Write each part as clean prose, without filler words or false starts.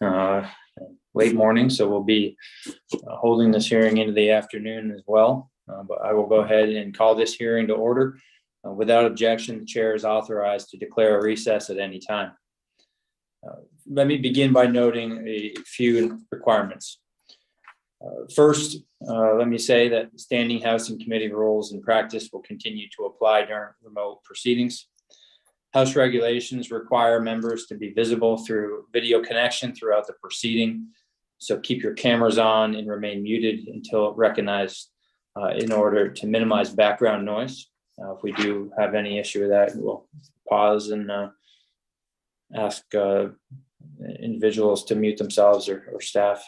uh, late morning, so we'll be holding this hearing into the afternoon as well. But I will go ahead and call this hearing to order. Without objection, the chair is authorized to declare a recess at any time. Let me begin by noting a few requirements. First, let me say that standing House and committee rules and practice will continue to apply during remote proceedings. House regulations require members to be visible through video connection throughout the proceeding. So keep your cameras on and remain muted until recognized in order to minimize background noise. If we do have any issue with that, we'll pause and ask individuals to mute themselves or staff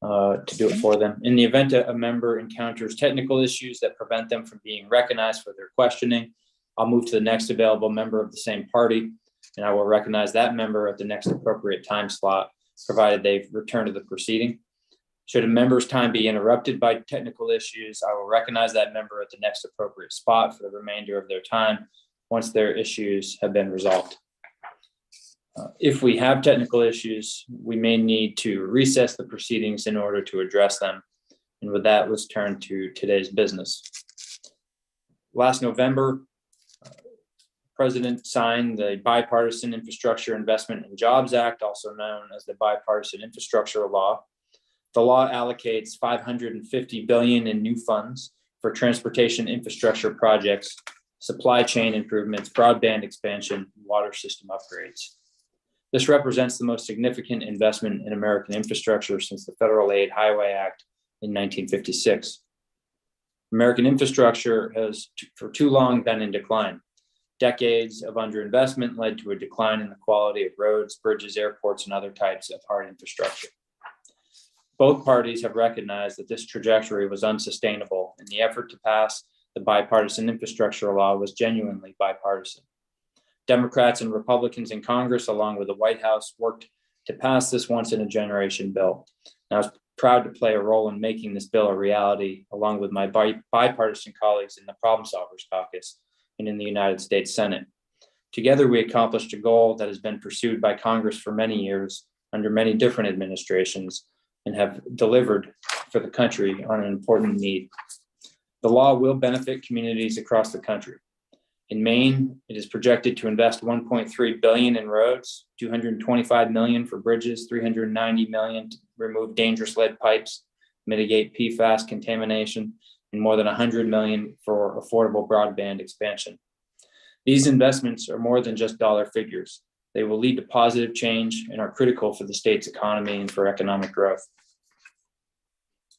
to do it for them. In the event that a member encounters technical issues that prevent them from being recognized for their questioning, I'll move to the next available member of the same party, and I will recognize that member at the next appropriate time slot, provided they've returned to the proceeding. Should a member's time be interrupted by technical issues, I will recognize that member at the next appropriate spot for the remainder of their time once their issues have been resolved. If we have technical issues, we may need to recess the proceedings in order to address them. And with that, let's turn to today's business. Last November, President signed the Bipartisan Infrastructure Investment and Jobs Act, also known as the Bipartisan Infrastructure Law. The law allocates $550 billion in new funds for transportation infrastructure projects, supply chain improvements, broadband expansion, and water system upgrades. This represents the most significant investment in American infrastructure since the Federal Aid Highway Act in 1956. American infrastructure has for too long been in decline. Decades of underinvestment led to a decline in the quality of roads, bridges, airports, and other types of hard infrastructure. Both parties have recognized that this trajectory was unsustainable, and the effort to pass the Bipartisan Infrastructure Law was genuinely bipartisan. Democrats and Republicans in Congress, along with the White House, worked to pass this once-in-a-generation bill. And I was proud to play a role in making this bill a reality, along with my bipartisan colleagues in the Problem Solvers Caucus and in the United States Senate. Together, we accomplished a goal that has been pursued by Congress for many years under many different administrations and have delivered for the country on an important need. The law will benefit communities across the country. In Maine, it is projected to invest $1.3 billion in roads, $225 million for bridges, $390 million to remove dangerous lead pipes, mitigate PFAS contamination, and more than $100 million for affordable broadband expansion. These investments are more than just dollar figures. They will lead to positive change and are critical for the state's economy and for economic growth.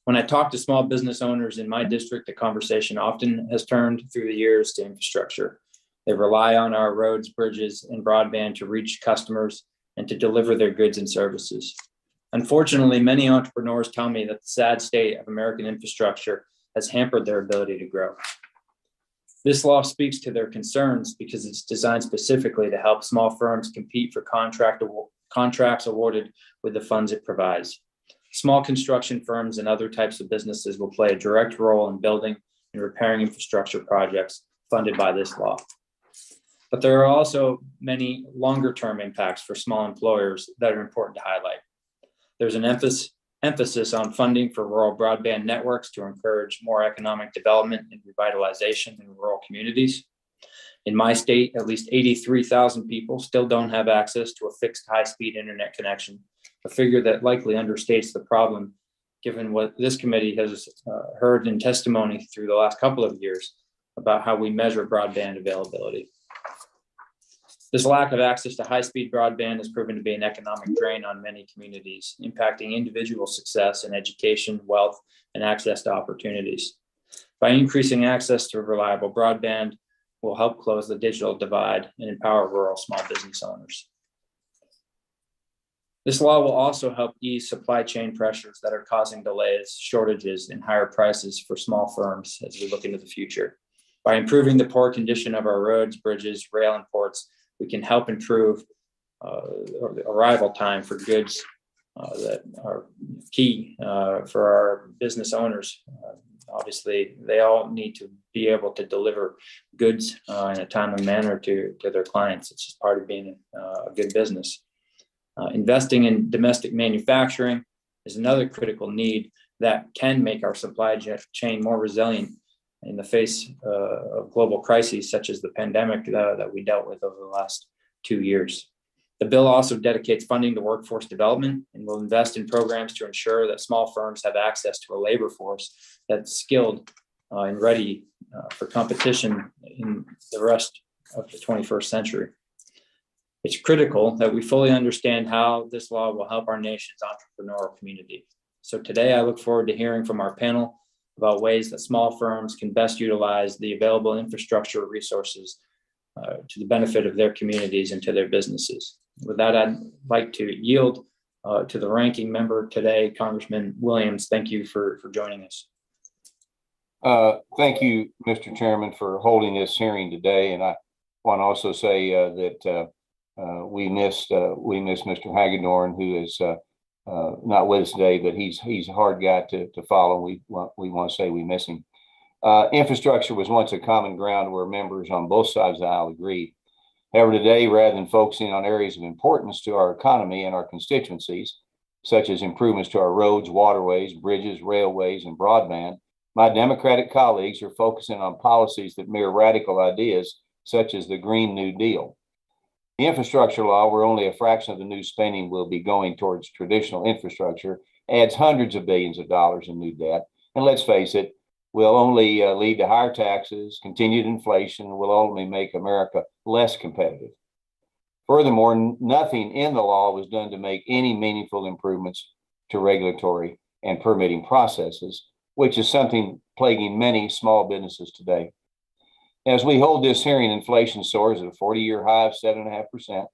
When I talk to small business owners in my district, the conversation often has turned through the years to infrastructure. They rely on our roads, bridges, and broadband to reach customers and to deliver their goods and services. Unfortunately, many entrepreneurs tell me that the sad state of American infrastructure has hampered their ability to grow. This law speaks to their concerns because it's designed specifically to help small firms compete for contracts awarded with the funds it provides. Small construction firms and other types of businesses will play a direct role in building and repairing infrastructure projects funded by this law. But there are also many longer-term impacts for small employers that are important to highlight. There's an emphasis on funding for rural broadband networks to encourage more economic development and revitalization in rural communities. In my state, at least 83,000 people still don't have access to a fixed high-speed internet connection, a figure that likely understates the problem, given what this committee has heard in testimony through the last couple of years about how we measure broadband availability. This lack of access to high-speed broadband has proven to be an economic drain on many communities, impacting individual success in education, wealth, and access to opportunities. By increasing access to reliable broadband, we'll help close the digital divide and empower rural small business owners. This law will also help ease supply chain pressures that are causing delays, shortages, and higher prices for small firms as we look into the future. By improving the poor condition of our roads, bridges, rail, and ports, we can help improve arrival time for goods that are key for our business owners. Obviously, they all need to be able to deliver goods in a timely manner to their clients. It's just part of being a good business. Investing in domestic manufacturing is another critical need that can make our supply chain more resilient in the face of global crises such as the pandemic that we dealt with over the last 2 years. The bill also dedicates funding to workforce development and will invest in programs to ensure that small firms have access to a labor force that's skilled and ready for competition in the rest of the 21st century. It's critical that we fully understand how this law will help our nation's entrepreneurial community. So today I look forward to hearing from our panel about ways that small firms can best utilize the available infrastructure resources to the benefit of their communities and to their businesses. With that, I'd like to yield to the ranking member today, Congressman Williams. Thank you for joining us. Thank you, Mr. Chairman, for holding this hearing today. And I want to also say that we miss Mr. Hagedorn, who is not with us today, but he's a hard guy to follow. We want to say we miss him. Infrastructure was once a common ground where members on both sides of the aisle agreed. However, today, rather than focusing on areas of importance to our economy and our constituencies, such as improvements to our roads, waterways, bridges, railways, and broadband, my Democratic colleagues are focusing on policies that mirror radical ideas, such as the Green New Deal. The infrastructure law, where only a fraction of the new spending will be going towards traditional infrastructure, adds hundreds of billions of dollars in new debt. And let's face it, will only lead to higher taxes, continued inflation, and will ultimately make America less competitive. Furthermore, nothing in the law was done to make any meaningful improvements to regulatory and permitting processes, which is something plaguing many small businesses today. As we hold this hearing, inflation soars at a 40-year high of 7.5%,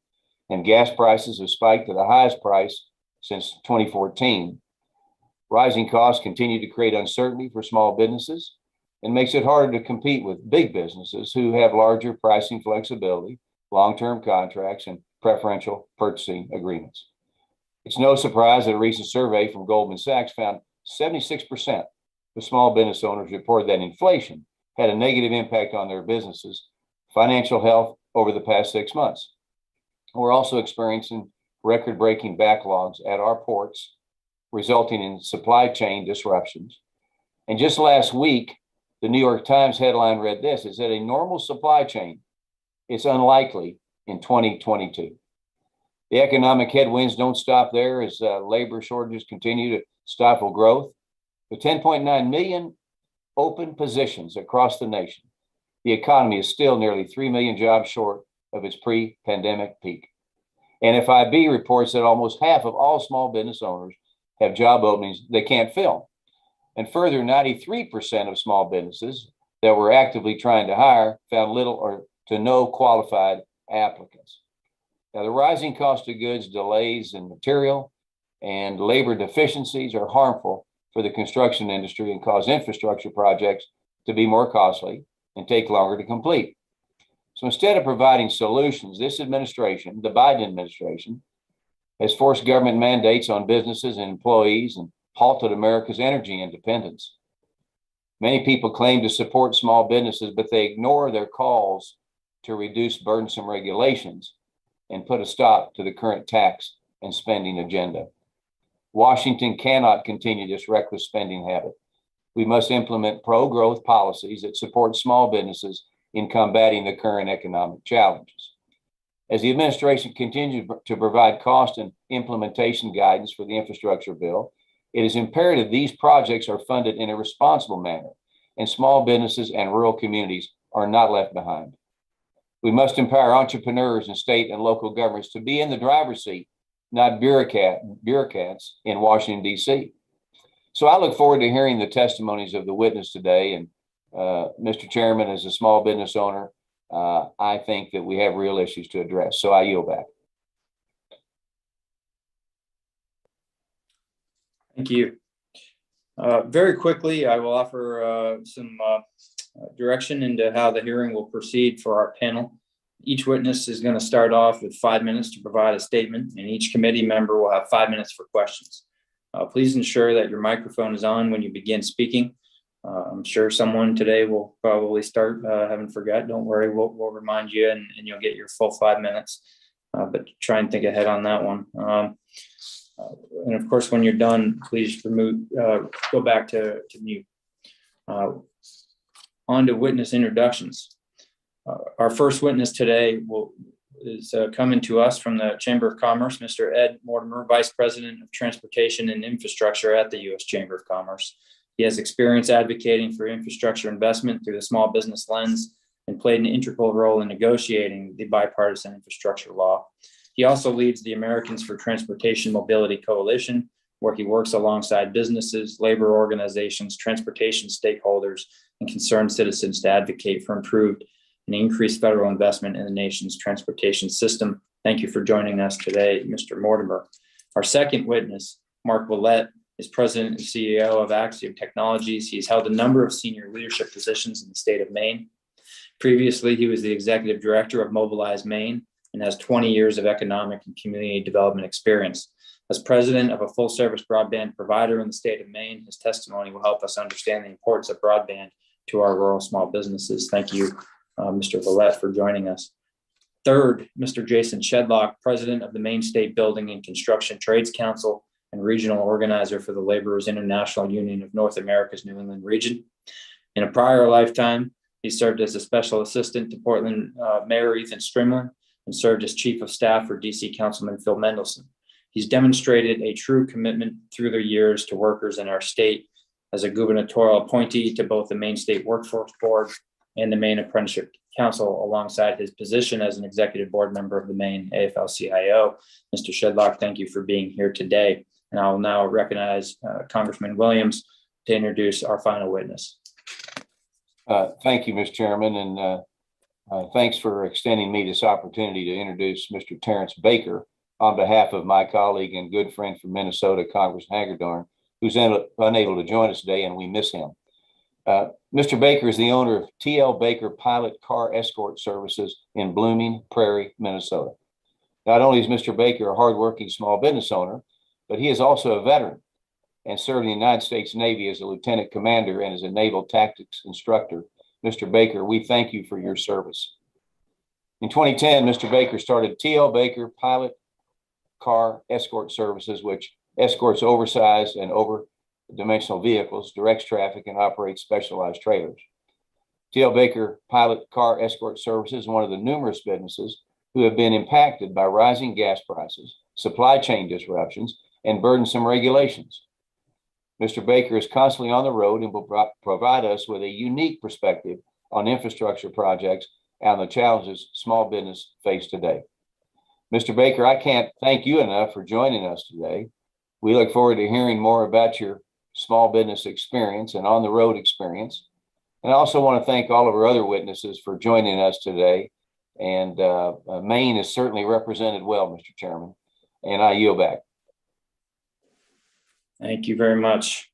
and gas prices have spiked to the highest price since 2014. Rising costs continue to create uncertainty for small businesses and makes it harder to compete with big businesses who have larger pricing flexibility, long-term contracts, and preferential purchasing agreements. It's no surprise that a recent survey from Goldman Sachs found 76% of small business owners reported that inflation had a negative impact on their businesses' financial health over the past 6 months. We're also experiencing record-breaking backlogs at our ports, resulting in supply chain disruptions. And just last week, the New York Times headline read this: it said a normal supply chain is unlikely in 2022. The economic headwinds don't stop there as labor shortages continue to stifle growth. With 10.9 million open positions across the nation, the economy is still nearly 3 million jobs short of its pre-pandemic peak. NFIB reports that almost half of all small business owners have job openings they can't fill. And further, 93% of small businesses that were actively trying to hire found little or to no qualified applicants. Now, the rising cost of goods, delays in material, and labor deficiencies are harmful for the construction industry and cause infrastructure projects to be more costly and take longer to complete. So instead of providing solutions, this administration, the Biden administration, has forced government mandates on businesses and employees and halted America's energy independence. Many people claim to support small businesses, but they ignore their calls to reduce burdensome regulations and put a stop to the current tax and spending agenda. Washington cannot continue this reckless spending habit. We must implement pro-growth policies that support small businesses in combating the current economic challenges. As the administration continues to provide cost and implementation guidance for the infrastructure bill, it is imperative these projects are funded in a responsible manner, and small businesses and rural communities are not left behind. We must empower entrepreneurs and state and local governments to be in the driver's seat, not bureaucrats in Washington, D.C. So I look forward to hearing the testimonies of the witness today. And Mr. Chairman, as a small business owner, I think that we have real issues to address. So I yield back. Thank you. Very quickly, I will offer some direction into how the hearing will proceed for our panel. Each witness is going to start off with 5 minutes to provide a statement, and each committee member will have 5 minutes for questions. Please ensure that your microphone is on when you begin speaking. I'm sure someone today will probably start having forgot. Don't worry, we'll remind you, and you'll get your full 5 minutes. but try and think ahead on that one. And of course, when you're done, please go back to mute. On to witness introductions. Our first witness today is coming to us from the Chamber of Commerce, Mr. Ed Mortimer, Vice President of Transportation and Infrastructure at the U.S. Chamber of Commerce. He has experience advocating for infrastructure investment through the small business lens and played an integral role in negotiating the Bipartisan Infrastructure Law. He also leads the Americans for Transportation Mobility Coalition, where he works alongside businesses, labor organizations, transportation stakeholders, and concerned citizens to advocate for improved and increased federal investment in the nation's transportation system. Thank you for joining us today, Mr. Mortimer. Our second witness, Mark Ouellette, is President and CEO of Axiom Technologies. He's held a number of senior leadership positions in the state of Maine. Previously, he was the Executive Director of Mobilize Maine and has 20 years of economic and community development experience. As president of a full-service broadband provider in the state of Maine, his testimony will help us understand the importance of broadband to our rural small businesses. Thank you, Mr. Ouellette, for joining us. Third, Mr. Jason Shedlock, president of the Maine State Building and Construction Trades Council and regional organizer for the Laborers International Union of North America's New England region. In a prior lifetime, he served as a special assistant to Portland Mayor Ethan Strimlin and served as chief of staff for DC Councilman Phil Mendelson. He's demonstrated a true commitment through the years to workers in our state as a gubernatorial appointee to both the Maine State Workforce Board and the Maine Apprenticeship Council, alongside his position as an executive board member of the Maine AFL-CIO. Mr. Shedlock, thank you for being here today. And I will now recognize Congressman Williams to introduce our final witness. Thank you, Mr. Chairman, and thanks for extending me this opportunity to introduce Mr. Terrence Baker on behalf of my colleague and good friend from Minnesota, Congressman Hagedorn, who's unable to join us today, and we miss him. Mr. Baker is the owner of T.L. Baker Pilot Car Escort Services in Blooming Prairie, Minnesota. Not only is Mr. Baker a hardworking small business owner, but he is also a veteran and served in the United States Navy as a lieutenant commander and as a naval tactics instructor. Mr. Baker, we thank you for your service. In 2010, Mr. Baker started T.L. Baker Pilot Car Escort Services, which escorts oversized and over-dimensional vehicles, directs traffic, and operates specialized trailers. T.L. Baker Pilot Car Escort Services is one of the numerous businesses who have been impacted by rising gas prices, supply chain disruptions, and burdensome regulations. Mr. Baker is constantly on the road and will provide us with a unique perspective on infrastructure projects and the challenges small business face today. Mr. Baker, I can't thank you enough for joining us today. We look forward to hearing more about your small business experience and on the road experience. And I also want to thank all of our other witnesses for joining us today. And Maine is certainly represented well, Mr. Chairman, and I yield back. Thank you very much.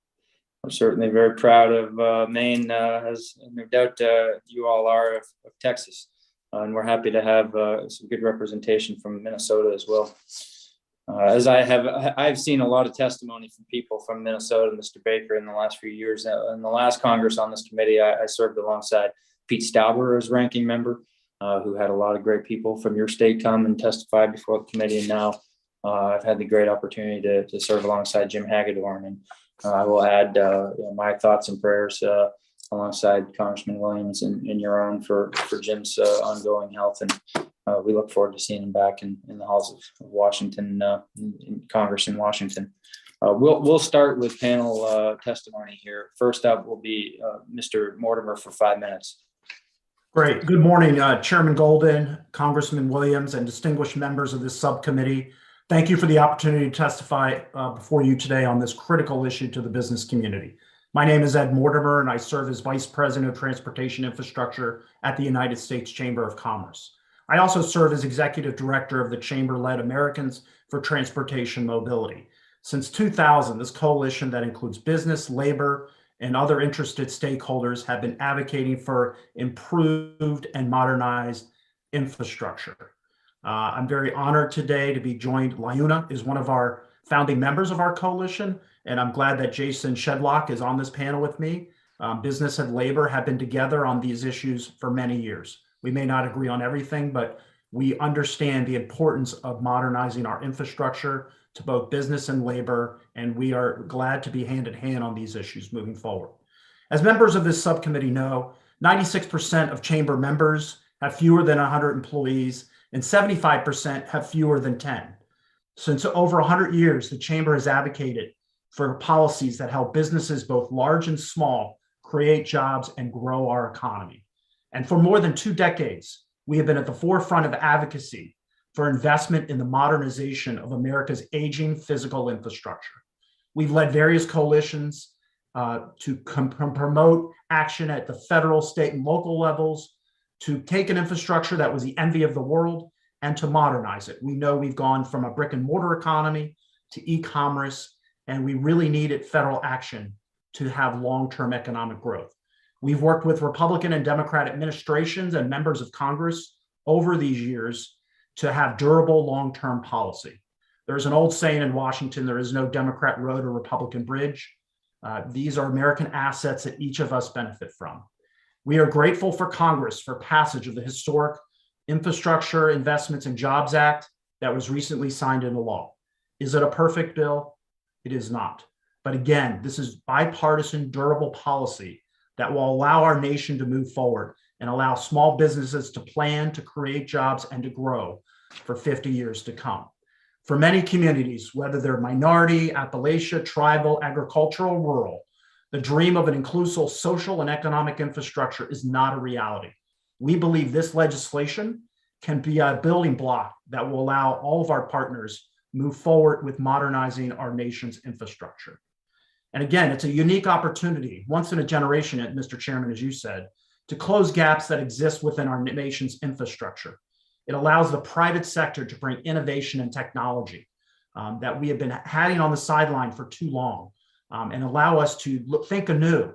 We're certainly very proud of Maine, as no doubt you all are of Texas. And we're happy to have some good representation from Minnesota as well. As I've seen a lot of testimony from people from Minnesota, Mr. Baker, in the last few years. In the last Congress on this committee, I served alongside Pete Stauber as ranking member, who had a lot of great people from your state come and testify before the committee. And now I've had the great opportunity to serve alongside Jim Hagedorn. And I will add my thoughts and prayers alongside Congressman Williams and your own for Jim's ongoing health. And we look forward to seeing him back in the halls of Washington, in Congress in Washington. We'll start with panel testimony here. First up will be Mr. Mortimer for 5 minutes. Great. Good morning, Chairman Golden, Congressman Williams, and distinguished members of this subcommittee. Thank you for the opportunity to testify before you today on this critical issue to the business community. My name is Ed Mortimer, and I serve as Vice President of Transportation Infrastructure at the United States Chamber of Commerce. I also serve as Executive Director of the Chamber-led Americans for Transportation Mobility. Since 2000, this coalition that includes business, labor, and other interested stakeholders have been advocating for improved and modernized infrastructure. I'm very honored today to be joined. LIUNA is one of our founding members of our coalition, and I'm glad that Jason Shedlock is on this panel with me. Business and labor have been together on these issues for many years. We may not agree on everything, but We understand the importance of modernizing our infrastructure to both business and labor, and we are glad to be hand in hand on these issues moving forward. As members of this subcommittee know, 96% of chamber members have fewer than 100 employees, and 75% have fewer than 10. Since over 100 years, the chamber has advocated for policies that help businesses, both large and small, create jobs and grow our economy. And for more than 2 decades, we have been at the forefront of advocacy for investment in the modernization of America's aging physical infrastructure. We've led various coalitions to promote action at the federal, state, and local levels to take an infrastructure that was the envy of the world and to modernize it. We know we've gone from a brick and mortar economy to e-commerce, and we really needed federal action to have long-term economic growth. We've worked with Republican and Democrat administrations and members of Congress over these years to have durable long-term policy. There's an old saying in Washington, there is no Democrat road or Republican bridge. These are American assets that each of us benefit from. We are grateful for Congress for passage of the historic Infrastructure Investments and Jobs Act that was recently signed into law. Is it a perfect bill? It is not. But again, this is bipartisan, durable policy that will allow our nation to move forward and allow small businesses to plan, to create jobs, and to grow for 50 years to come. For many communities, whether they're minority, Appalachia, tribal, agricultural, rural, the dream of an inclusive social and economic infrastructure is not a reality. We believe this legislation can be a building block that will allow all of our partners move forward with modernizing our nation's infrastructure. And again, it's a unique opportunity, once in a generation, Mr. Chairman, as you said, to close gaps that exist within our nation's infrastructure. It allows the private sector to bring innovation and technology that we have been having on the sideline for too long, and allow us to think anew.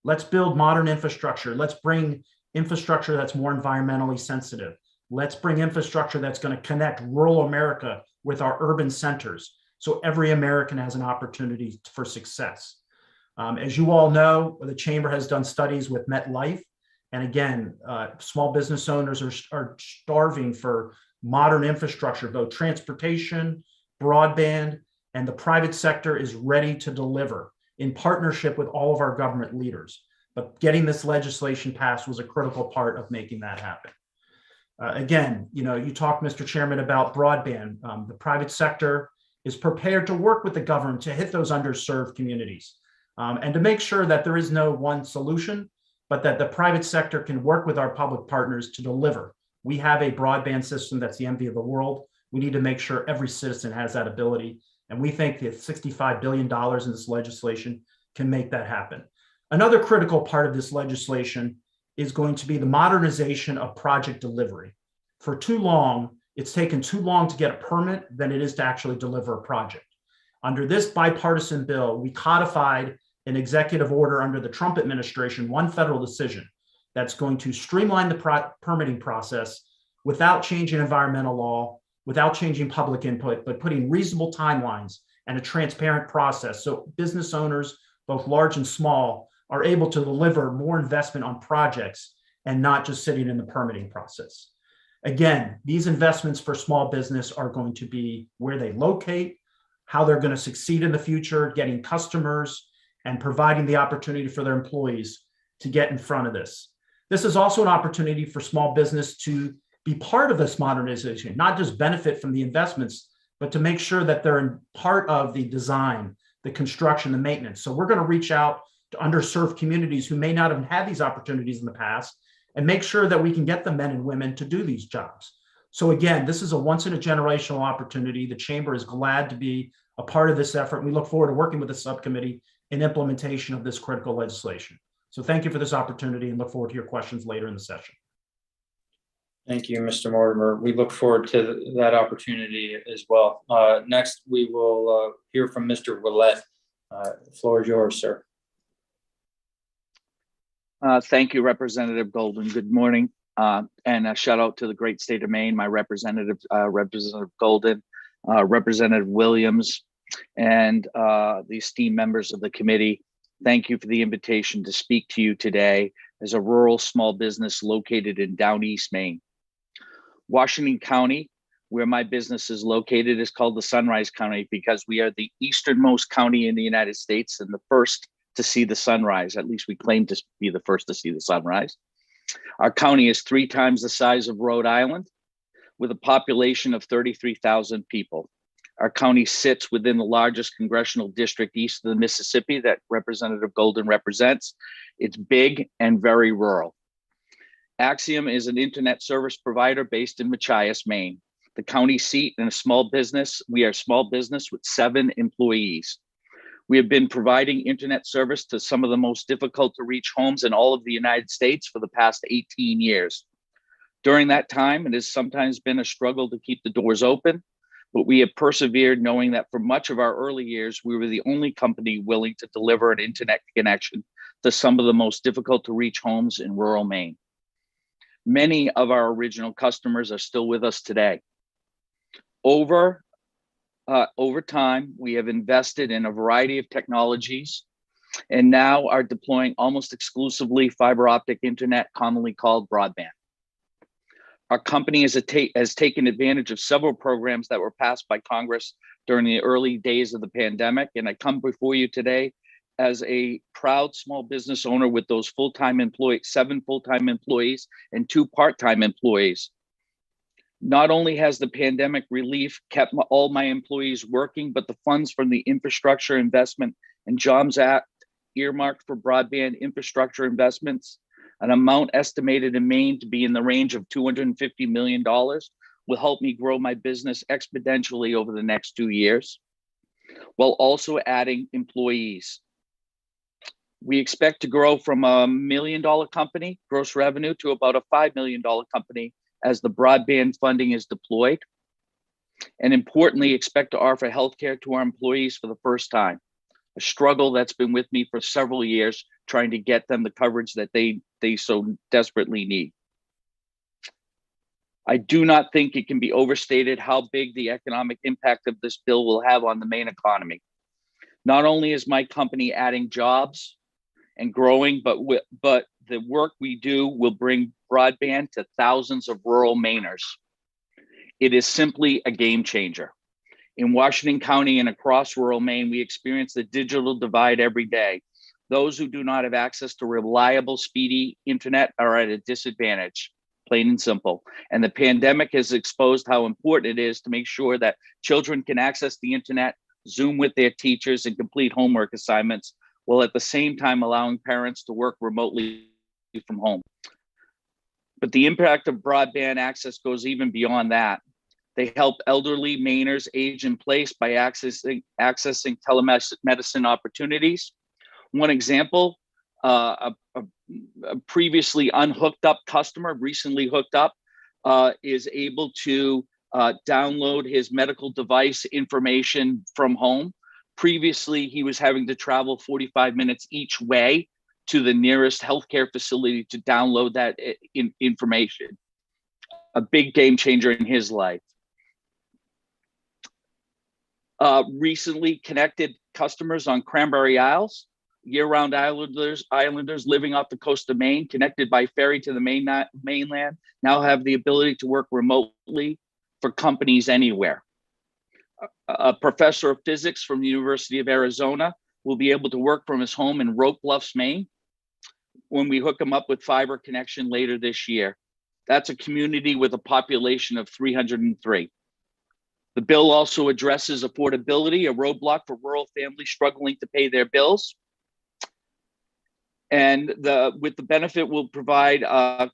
Let's build modern infrastructure. Let's bring infrastructure that's more environmentally sensitive. Let's bring infrastructure that's going to connect rural America with our urban centers, so every American has an opportunity for success. As you all know, the Chamber has done studies with MetLife. And again, small business owners are starving for modern infrastructure, both transportation, broadband, and the private sector is ready to deliver in partnership with all of our government leaders. But getting this legislation passed was a critical part of making that happen. Again, you talked, Mr. Chairman, about broadband. The private sector is prepared to work with the government to hit those underserved communities and to make sure that there is no one solution, but that the private sector can work with our public partners to deliver. We have a broadband system that's the envy of the world. We need to make sure every citizen has that ability. And we think that $65 billion in this legislation can make that happen. Another critical part of this legislation is going to be the modernization of project delivery. For too long, it's taken too long to get a permit than it is to actually deliver a project. Under this bipartisan bill, we codified an executive order under the Trump administration, one federal decision that's going to streamline the permitting process without changing environmental law, without changing public input, but putting reasonable timelines and a transparent process so business owners, both large and small, are able to deliver more investment on projects and not just sitting in the permitting process. Again, these investments for small business are going to be where they locate, how they're going to succeed in the future, getting customers, and providing the opportunity for their employees to get in front of this. This is also an opportunity for small business to be part of this modernization, not just benefit from the investments, but to make sure that they're part of the design, the construction, the maintenance. So we're going to reach out to underserved communities who may not have had these opportunities in the past and make sure that we can get the men and women to do these jobs. So again, this is a once in a generational opportunity. The Chamber is glad to be a part of this effort. We look forward to working with the subcommittee in implementation of this critical legislation. So thank you for this opportunity and look forward to your questions later in the session. Thank you, Mr. Mortimer. We look forward to that opportunity as well. Next, we will hear from Mr. Ouellette. The floor is yours, sir. Thank you, Representative Golden. Good morning. And a shout out to the great state of Maine, my representative, Representative Golden, Representative Williams, and the esteemed members of the committee. Thank you for the invitation to speak to you today as a rural small business located in Down East Maine. Washington County, where my business is located, is called the Sunrise County because we are the easternmost county in the United States and the first to see the sunrise. At least we claim to be the first to see the sunrise. Our county is 3 times the size of Rhode Island, with a population of 33,000 people. Our county sits within the largest congressional district east of the Mississippi that Representative Golden represents. It's big and very rural. Axiom is an internet service provider based in Machias, Maine. The county seat and a small business. We are a small business with 7 employees. We have been providing internet service to some of the most difficult to reach homes in all of the United States for the past 18 years. During that time, it has sometimes been a struggle to keep the doors open, but we have persevered knowing that for much of our early years, we were the only company willing to deliver an internet connection to some of the most difficult to reach homes in rural Maine. Many of our original customers are still with us today. Over time, we have invested in a variety of technologies and now are deploying almost exclusively fiber optic internet, commonly called broadband. Our company has taken advantage of several programs that were passed by Congress during the early days of the pandemic, and I come before you today as a proud small business owner with those 7 full-time employees and 2 part-time employees. Not only has the pandemic relief kept all my employees working, but the funds from the Infrastructure Investment and Jobs Act earmarked for broadband infrastructure investments, an amount estimated in Maine to be in the range of $250 million, will help me grow my business exponentially over the next 2 years, while also adding employees. We expect to grow from a $1 million company, gross revenue, to about a $5 million company as the broadband funding is deployed. And importantly, expect to offer healthcare to our employees for the first time, a struggle that's been with me for several years, trying to get them the coverage that they so desperately need. I do not think it can be overstated how big the economic impact of this bill will have on the Maine economy. Not only is my company adding jobs and growing, but the work we do will bring broadband to thousands of rural Mainers. It is simply a game changer. In Washington County and across rural Maine, we experience the digital divide every day. Those who do not have access to reliable, speedy internet are at a disadvantage, plain and simple. And the pandemic has exposed how important it is to make sure that children can access the internet, Zoom with their teachers, and complete homework assignments, while at the same time allowing parents to work remotely from home. But the impact of broadband access goes even beyond that. They help elderly Mainers age in place by accessing telemedicine opportunities. One example, a previously unhooked up customer, recently hooked up, is able to download his medical device information from home. Previously, he was having to travel 45 minutes each way to the nearest healthcare facility to download that information. A big game changer in his life. Recently connected customers on Cranberry Isles, year-round islanders living off the coast of Maine, connected by ferry to the mainland, now have the ability to work remotely for companies anywhere. A professor of physics from the University of Arizona will be able to work from his home in Rope Bluffs, Maine, when we hook him up with fiber connection later this year. That's a community with a population of 303. The bill also addresses affordability, a roadblock for rural families struggling to pay their bills. And with the benefit will provide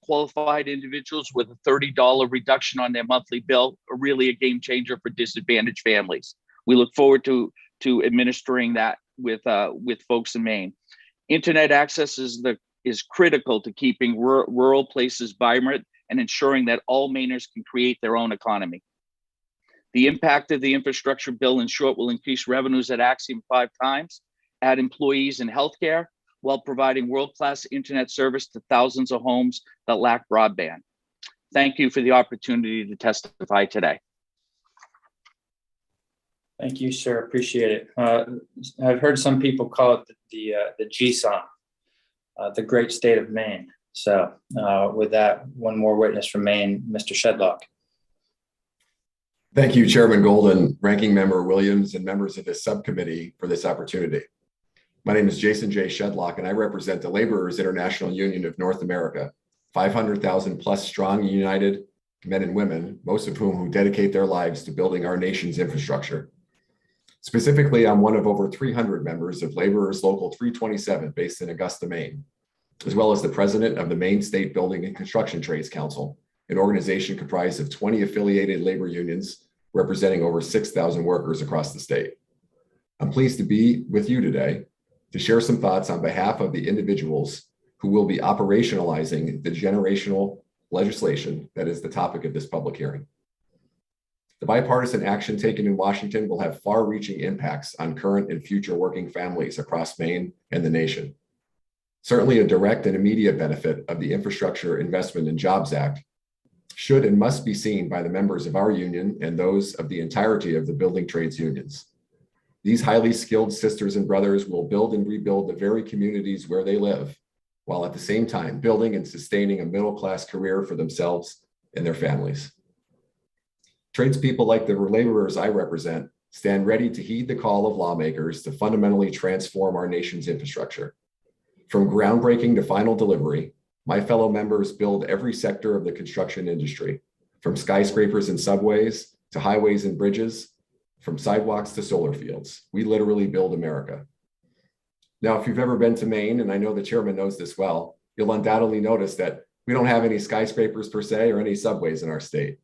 qualified individuals with a $30 reduction on their monthly bill, really a game changer for disadvantaged families. We look forward to administering that with folks in Maine. Internet access is critical to keeping rural places vibrant and ensuring that all Mainers can create their own economy. The impact of the infrastructure bill, in short, will increase revenues at Axiom 5 times, add employees in healthcare, while providing world-class internet service to thousands of homes that lack broadband. Thank you for the opportunity to testify today. Thank you, sir. Appreciate it. I've heard some people call it the GSOM, the great state of Maine. So with that, one more witness from Maine, Mr. Shedlock. Thank you, Chairman Golden, Ranking Member Williams, and members of this subcommittee for this opportunity. My name is Jason J. Shedlock, and I represent the Laborers International Union of North America, 500,000 plus strong united men and women, most of whom dedicate their lives to building our nation's infrastructure. Specifically, I'm one of over 300 members of Laborers Local 327 based in Augusta, Maine, as well as the president of the Maine State Building and Construction Trades Council, an organization comprised of 20 affiliated labor unions representing over 6,000 workers across the state. I'm pleased to be with you today to share some thoughts on behalf of the individuals who will be operationalizing the generational legislation that is the topic of this public hearing. The bipartisan action taken in Washington will have far-reaching impacts on current and future working families across Maine and the nation. Certainly a direct and immediate benefit of the Infrastructure Investment and Jobs Act should and must be seen by the members of our union and those of the entirety of the building trades unions. These highly skilled sisters and brothers will build and rebuild the very communities where they live, while at the same time building and sustaining a middle-class career for themselves and their families. Tradespeople like the laborers I represent stand ready to heed the call of lawmakers to fundamentally transform our nation's infrastructure. From groundbreaking to final delivery, my fellow members build every sector of the construction industry, from skyscrapers and subways to highways and bridges, from sidewalks to solar fields. We literally build America. Now, if you've ever been to Maine, and I know the chairman knows this well, you'll undoubtedly notice that we don't have any skyscrapers per se or any subways in our state.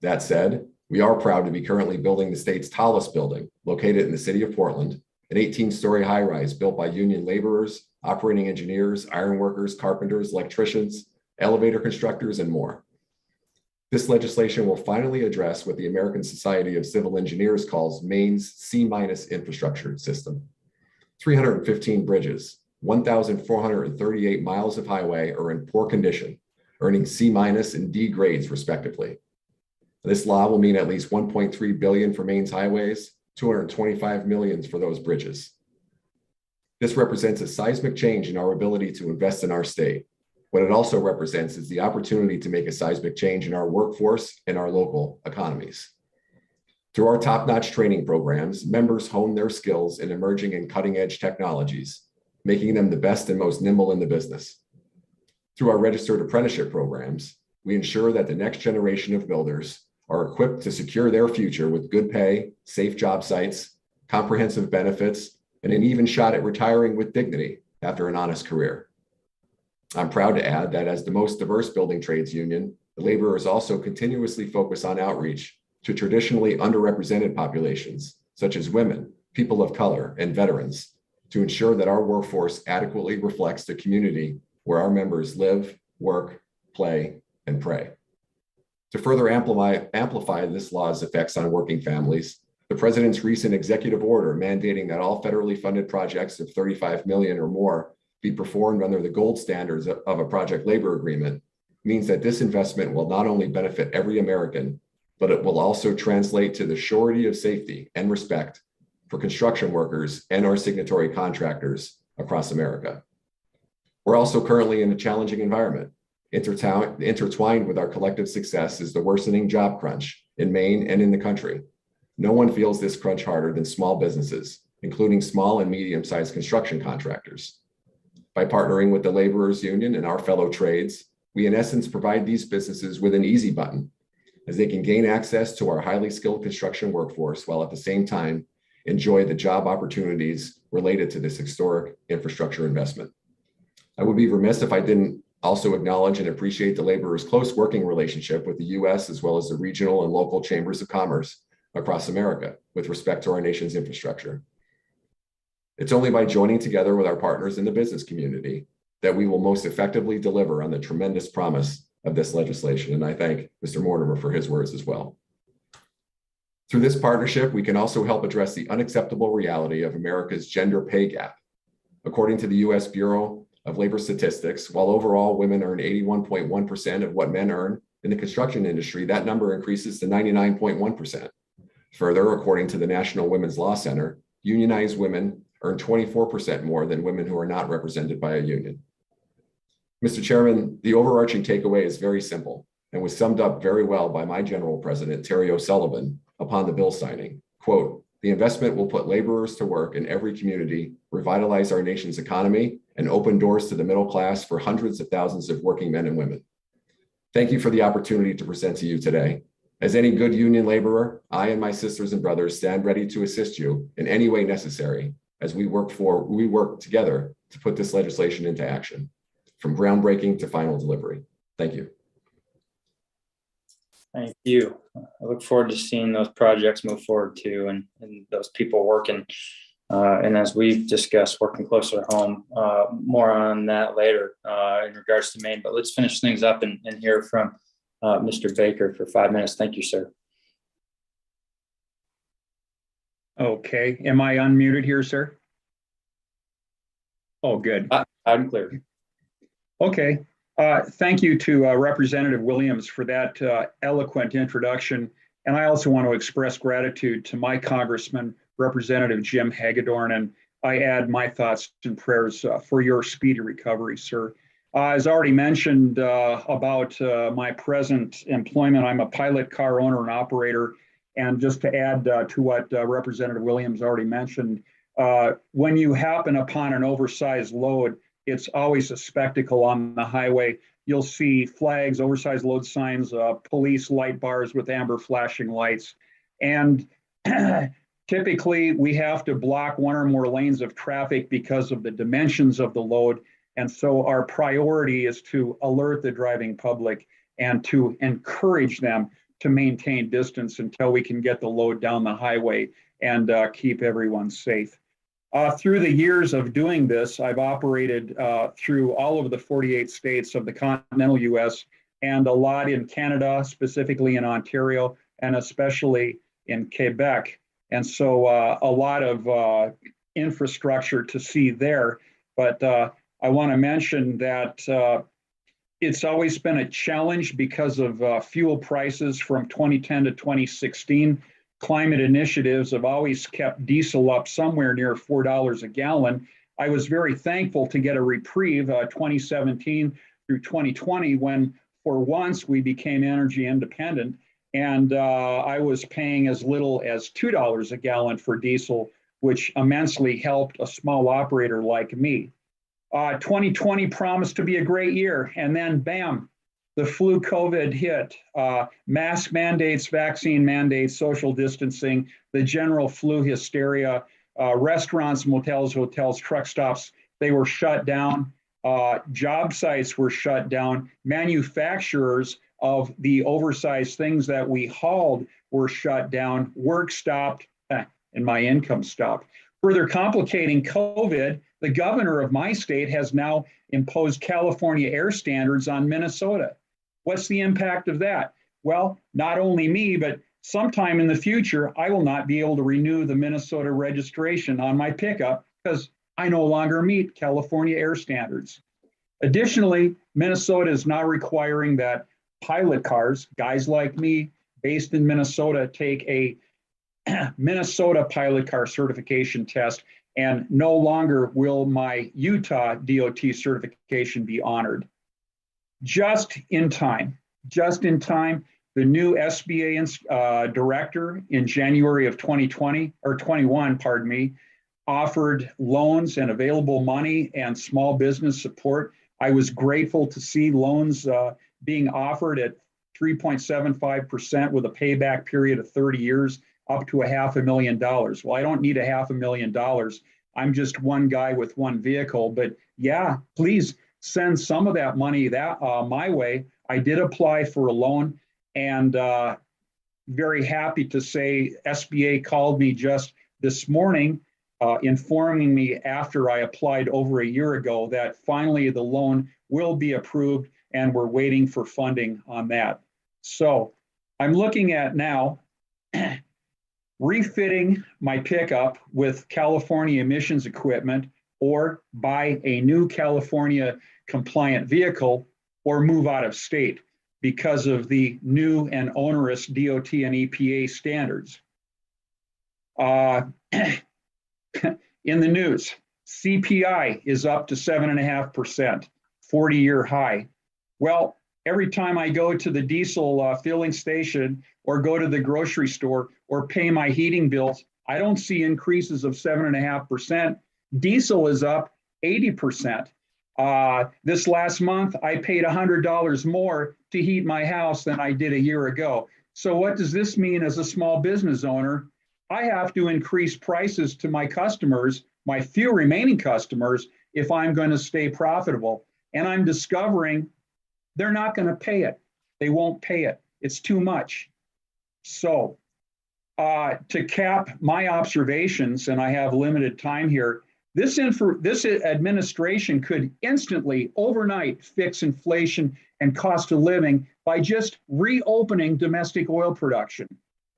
That said, we are proud to be currently building the state's tallest building, located in the city of Portland, an 18-story high-rise built by union laborers, operating engineers, ironworkers, carpenters, electricians, elevator constructors, and more. This legislation will finally address what the American Society of Civil Engineers calls Maine's C- infrastructure system. 315 bridges, 1,438 miles of highway are in poor condition, earning C- and D grades respectively. This law will mean at least $1.3 billion for Maine's highways, $225 million for those bridges. This represents a seismic change in our ability to invest in our state. What it also represents is the opportunity to make a seismic change in our workforce and our local economies. Through our top-notch training programs, members hone their skills in emerging and cutting-edge technologies, making them the best and most nimble in the business. Through our registered apprenticeship programs, we ensure that the next generation of builders are equipped to secure their future with good pay, safe job sites, comprehensive benefits, and an even shot at retiring with dignity after an honest career. I'm proud to add that as the most diverse building trades union, the laborers also continuously focus on outreach to traditionally underrepresented populations, such as women, people of color, and veterans, to ensure that our workforce adequately reflects the community where our members live, work, play, and pray. To further amplify this law's effects on working families, the president's recent executive order mandating that all federally funded projects of $35 million or more be performed under the gold standards of a project labor agreement means that this investment will not only benefit every American, but it will also translate to the surety of safety and respect for construction workers and our signatory contractors across America. We're also currently in a challenging environment. Intertwined with our collective success is the worsening job crunch in Maine and in the country. No one feels this crunch harder than small businesses, including small and medium-sized construction contractors. By partnering with the laborers union and our fellow trades, we in essence provide these businesses with an easy button, as they can gain access to our highly skilled construction workforce while at the same time enjoy the job opportunities related to this historic infrastructure investment. I would be remiss if I didn't also acknowledge and appreciate the laborers' close working relationship with the U.S. as well as the regional and local chambers of commerce across America with respect to our nation's infrastructure. It's only by joining together with our partners in the business community that we will most effectively deliver on the tremendous promise of this legislation. And I thank Mr. Mortimer for his words as well. Through this partnership, we can also help address the unacceptable reality of America's gender pay gap. According to the U.S. Bureau of Labor Statistics, while overall women earn 81.1% of what men earn in the construction industry, that number increases to 99.1%. Further, according to the National Women's Law Center, unionized women earn 24% more than women who are not represented by a union. Mr. Chairman, the overarching takeaway is very simple. and was summed up very well by my general president, Terry O'Sullivan, upon the bill signing. Quote, "The investment will put laborers to work in every community, revitalize our nation's economy, and open doors to the middle class for hundreds of thousands of working men and women." Thank you for the opportunity to present to you today. As any good union laborer, I and my sisters and brothers stand ready to assist you in any way necessary as we work together to put this legislation into action, from groundbreaking to final delivery. Thank you. Thank you. I look forward to seeing those projects move forward too, and those people working. And as we've discussed, working closer to home. More on that later in regards to Maine. But let's finish things up and hear from Mr. Baker for 5 minutes. Thank you, sir. Okay, am I unmuted here, sir? Oh, good. Loud and clear. Okay, thank you to Representative Williams for that eloquent introduction. And I also want to express gratitude to my Congressman, Representative Jim Hagedorn, and I add my thoughts and prayers for your speedy recovery, sir. As already mentioned about my present employment, I'm a pilot car owner and operator. And just to add to what Representative Williams already mentioned, when you happen upon an oversized load, it's always a spectacle on the highway. You'll see flags, oversized load signs, police light bars with amber flashing lights. And typically, we have to block one or more lanes of traffic because of the dimensions of the load. And so our priority is to alert the driving public and to encourage them to maintain distance until we can get the load down the highway and keep everyone safe. Through the years of doing this, I've operated through all of the 48 states of the continental US and a lot in Canada, specifically in Ontario, and especially in Quebec. And so a lot of infrastructure to see there. But I want to mention that it's always been a challenge because of fuel prices from 2010 to 2016. Climate initiatives have always kept diesel up somewhere near $4 a gallon. I was very thankful to get a reprieve 2017 through 2020 when for once we became energy independent, and I was paying as little as $2 a gallon for diesel, which immensely helped a small operator like me. 2020 promised to be a great year, and then bam, the flu COVID hit. Mask mandates, vaccine mandates, social distancing, the general flu hysteria, restaurants, motels, hotels, truck stops, they were shut down. Job sites were shut down. Manufacturers of the oversized things that we hauled were shut down. Work stopped, and my income stopped. Further complicating COVID, the governor of my state has now imposed California air standards on Minnesota. What's the impact of that? Well, not only me, but sometime in the future, I will not be able to renew the Minnesota registration on my pickup because I no longer meet California air standards. Additionally, Minnesota is now requiring that pilot cars, guys like me, based in Minnesota, take a Minnesota pilot car certification test, and no longer will my Utah DOT certification be honored. Just in time, the new SBA director in January of 2020 or 21, pardon me, offered loans and available money and small business support. I was grateful to see loans being offered at 3.75% with a payback period of 30 years, up to $500,000. Well, I don't need $500,000. I'm just one guy with one vehicle, but yeah, please send some of that money my way. I did apply for a loan, and very happy to say SBA called me just this morning, informing me after I applied over a year ago that finally the loan will be approved, and we're waiting for funding on that. So I'm looking at now refitting my pickup with California emissions equipment, or buy a new California compliant vehicle, or move out of state because of the new and onerous DOT and EPA standards. In the news, CPI is up to 7.5%, 40-year high. Well, every time I go to the diesel filling station or go to the grocery store or pay my heating bills, I don't see increases of 7.5%. Diesel is up 80%. This last month, I paid $100 more to heat my house than I did a year ago. So what does this mean as a small business owner? I have to increase prices to my customers, my few remaining customers, if I'm going to stay profitable. And I'm discovering they're not going to pay it. They won't pay it. It's too much. So to cap my observations, and I have limited time here, this administration could instantly, overnight, fix inflation and cost of living by just reopening domestic oil production.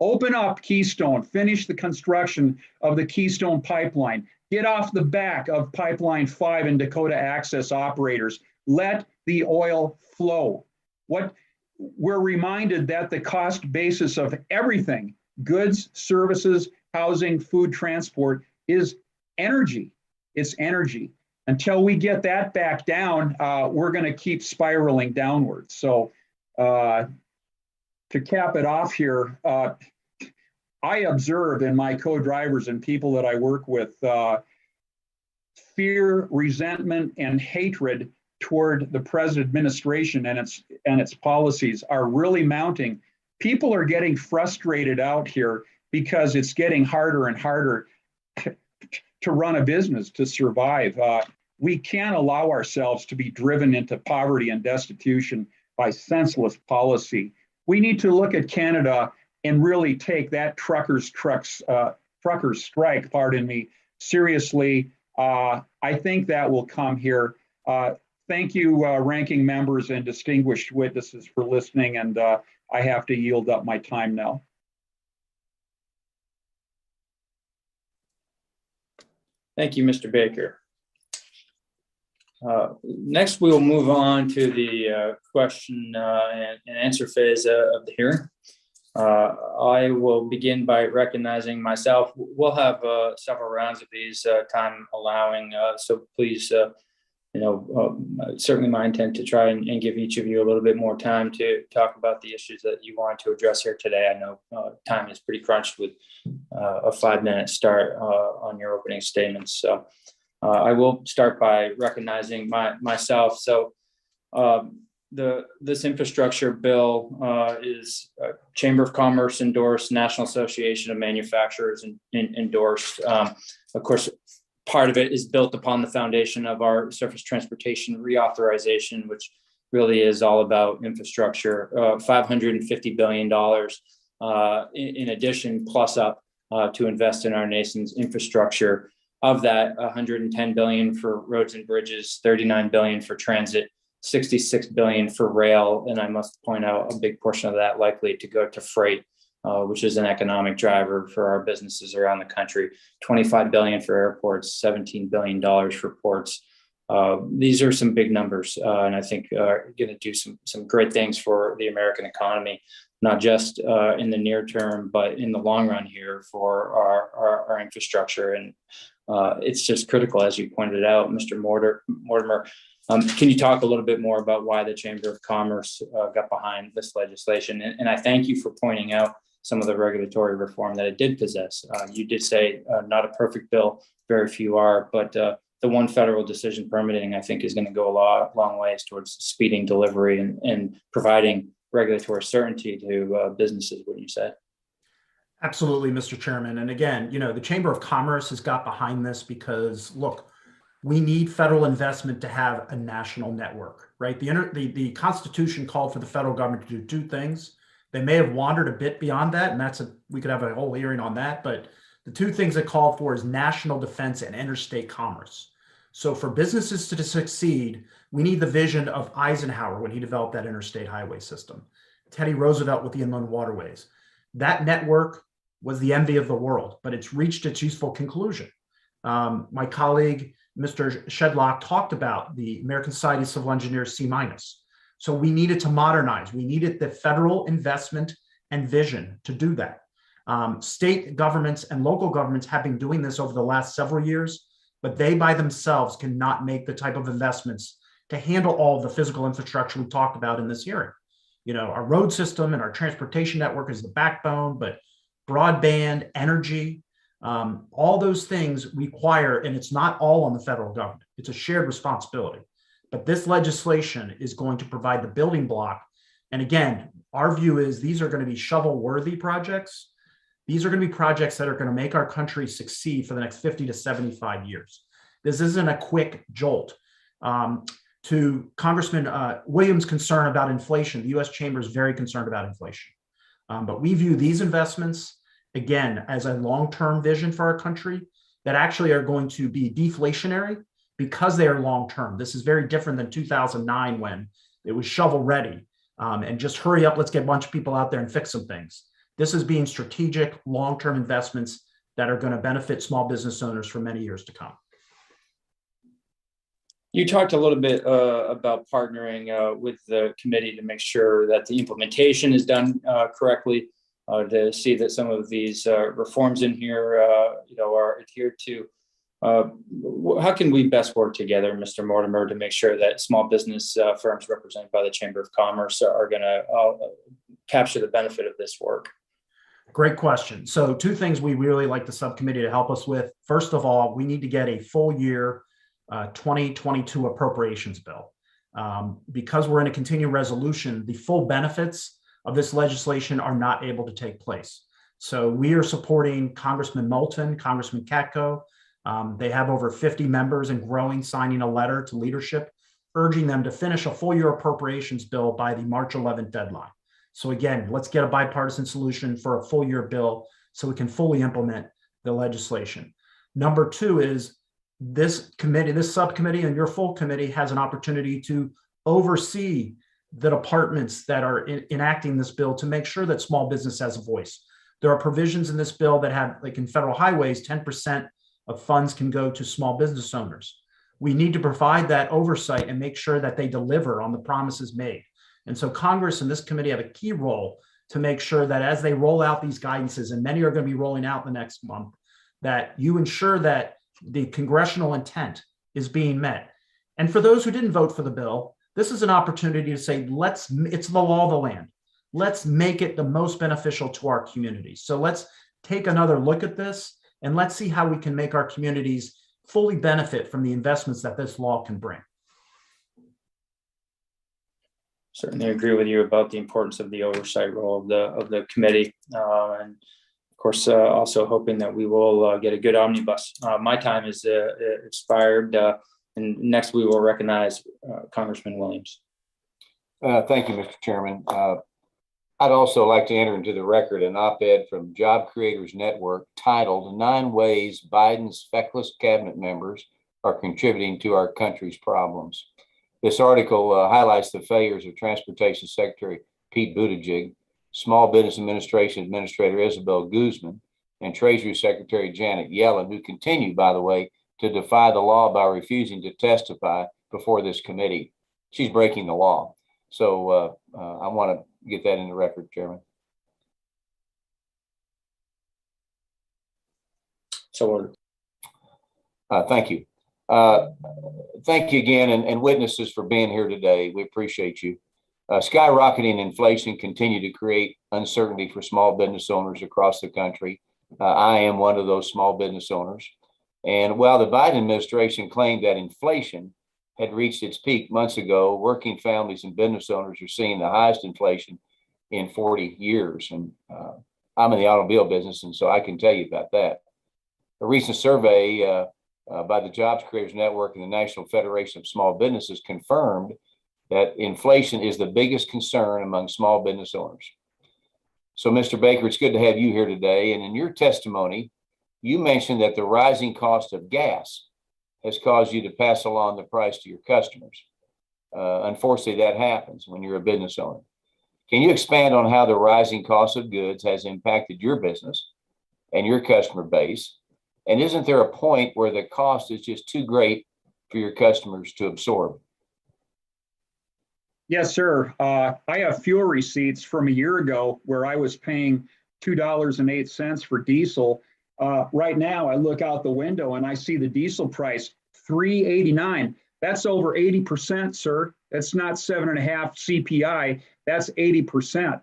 Open up Keystone, finish the construction of the Keystone pipeline, get off the back of Pipeline 5 and Dakota Access operators, let the oil flow. We're reminded that the cost basis of everything, goods, services, housing, food, transport, is energy. It's energy. Until we get that back down, we're going to keep spiraling downwards. So to cap it off here, I observe in my co-drivers and people that I work with fear, resentment, and hatred toward the present administration and its policies are really mounting. People are getting frustrated out here because it's getting harder and harder to run a business, to survive. We can't allow ourselves to be driven into poverty and destitution by senseless policy. We need to look at Canada and really take that truckers strike, seriously. I think that will come here. Thank you, ranking members and distinguished witnesses, for listening, and I have to yield up my time now. Thank you, Mr. Baker. Next, we will move on to the question and answer phase of the hearing. I will begin by recognizing myself. We'll have several rounds of these, time allowing, so please, certainly my intent to try and give each of you a little bit more time to talk about the issues that you want to address here today. I know time is pretty crunched with a 5-minute start on your opening statements. So I will start by recognizing myself. So this infrastructure bill is Chamber of Commerce endorsed, National Association of Manufacturers endorsed. Of course, part of it is built upon the foundation of our surface transportation reauthorization, which really is all about infrastructure. $550 billion in addition, plus up to invest in our nation's infrastructure. Of that, $110 billion for roads and bridges, $39 billion for transit, $66 billion for rail, and I must point out a big portion of that likely to go to freight, which is an economic driver for our businesses around the country. $25 billion for airports, $17 billion for ports. These are some big numbers, and I think are going to do some great things for the American economy, not just in the near term, but in the long run here for our infrastructure. And it's just critical, as you pointed out, Mr. Mortimer. Can you talk a little bit more about why the Chamber of Commerce got behind this legislation? And I thank you for pointing out some of the regulatory reform that it did possess. You did say not a perfect bill, very few are, but the one federal decision permitting, I think, is going to go a long ways towards speeding delivery and providing regulatory certainty to businesses, wouldn't you say? Absolutely, Mr. Chairman. And again, the Chamber of Commerce has got behind this because, look, we need federal investment to have a national network, right? The Constitution called for the federal government to do two things. They may have wandered a bit beyond that, and we could have a whole hearing on that, but the two things it called for is national defense and interstate commerce. So for businesses to succeed, we need the vision of Eisenhower when he developed that interstate highway system, Teddy Roosevelt with the inland waterways. That network was the envy of the world, but it's reached its useful conclusion. My colleague, Mr. Shedlock, talked about the American Society of Civil Engineers C-. So we needed to modernize. We needed the federal investment and vision to do that. State governments and local governments have been doing this over the last several years, but they by themselves cannot make the type of investments to handle all the physical infrastructure we talked about in this hearing. You know, our road system and our transportation network is the backbone, but broadband, energy, all those things require, and it's not all on the federal government. It's a shared responsibility. But this legislation is going to provide the building block. And again, our view is these are going to be shovel-worthy projects. These are going to be projects that are going to make our country succeed for the next 50 to 75 years. This isn't a quick jolt. To Congressman Williams' concern about inflation, the U.S. Chamber is very concerned about inflation. But we view these investments, again, as a long-term vision for our country that actually are going to be deflationary because they are long-term. This is very different than 2009 when it was shovel-ready and just hurry up, let's get a bunch of people out there and fix some things. This is being strategic, long-term investments that are going to benefit small business owners for many years to come. You talked a little bit about partnering with the committee to make sure that the implementation is done correctly, to see that some of these reforms in here, are adhered to. How can we best work together, Mr. Mortimer, to make sure that small business firms represented by the Chamber of Commerce are going to capture the benefit of this work? Great question. So 2 things we really like the subcommittee to help us with. First of all, we need to get a full year 2022 appropriations bill. Because we're in a continuing resolution, the full benefits of this legislation are not able to take place. So we are supporting Congressman Moulton, Congressman Katko. They have over 50 members and growing, signing a letter to leadership, urging them to finish a full year appropriations bill by the March 11th deadline. So again, let's get a bipartisan solution for a full year bill so we can fully implement the legislation. Number 2 is this committee, this subcommittee and your full committee has an opportunity to oversee the departments that are enacting this bill to make sure that small business has a voice. There are provisions in this bill that have, like in federal highways, 10% of funds can go to small business owners. We need to provide that oversight and make sure that they deliver on the promises made. And so Congress and this committee have a key role to make sure that as they roll out these guidances, and many are going to be rolling out the next month, that you ensure that the congressional intent is being met. And for those who didn't vote for the bill, this is an opportunity to say, it's the law of the land. Let's make it the most beneficial to our communities. So let's take another look at this and let's see how we can make our communities fully benefit from the investments that this law can bring. Certainly agree with you about the importance of the oversight role of the committee. And of course, also hoping that we will get a good omnibus. My time is expired, and next we will recognize Congressman Williams. Thank you, Mr. Chairman. I'd also like to enter into the record an op-ed from Job Creators Network titled 9 Ways Biden's Feckless Cabinet Members Are Contributing to Our Country's Problems. This article highlights the failures of Transportation Secretary Pete Buttigieg, Small Business Administration Administrator Isabel Guzman, and Treasury Secretary Janet Yellen, who continue, by the way, to defy the law by refusing to testify before this committee. She's breaking the law. So I want to get that in the record, Chairman. So thank you. Thank you again, and witnesses for being here today. We appreciate you. Skyrocketing inflation continue to create uncertainty for small business owners across the country. I am one of those small business owners. And while the Biden administration claimed that inflation had reached its peak months ago, working families and business owners are seeing the highest inflation in 40 years. And I'm in the automobile business, and so I can tell you about that. A recent survey by the Jobs Creators Network and the National Federation of Small Businesses confirmed that inflation is the biggest concern among small business owners. So, Mr. Baker, it's good to have you here today. And in your testimony, you mentioned that the rising cost of gas has caused you to pass along the price to your customers. Unfortunately, that happens when you're a business owner. Can you expand on how the rising cost of goods has impacted your business and your customer base? And isn't there a point where the cost is just too great for your customers to absorb? Yes, sir. I have fuel receipts from a year ago where I was paying $2.08 for diesel. Right now, I look out the window and I see the diesel price $3.89. That's over 80%, sir. That's not 7.5 CPI. That's 80%.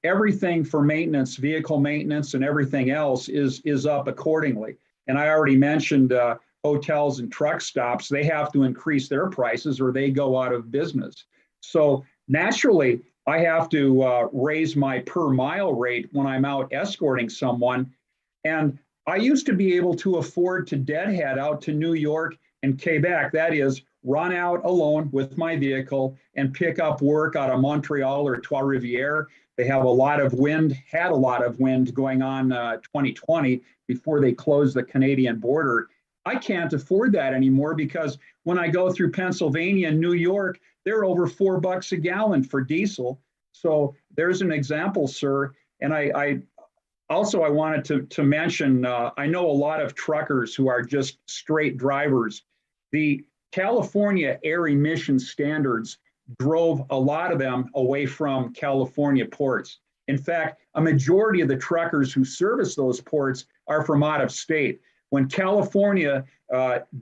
Everything for maintenance, vehicle maintenance, and everything else is up accordingly. And I already mentioned hotels and truck stops. They have to increase their prices or they go out of business. So naturally, I have to raise my per mile rate when I'm out escorting someone. And I used to be able to afford to deadhead out to New York and Quebec. That is, run out alone with my vehicle and pick up work out of Montreal or Trois-Rivières. They have a lot of wind, had a lot of wind going on 2020 before they closed the Canadian border. I can't afford that anymore because when I go through Pennsylvania and New York, they're over $4 a gallon for diesel. So there's an example, sir. And I wanted to mention, I know a lot of truckers who are just straight drivers. The California air emission standards drove a lot of them away from California ports. In fact, a majority of the truckers who service those ports are from out of state. When California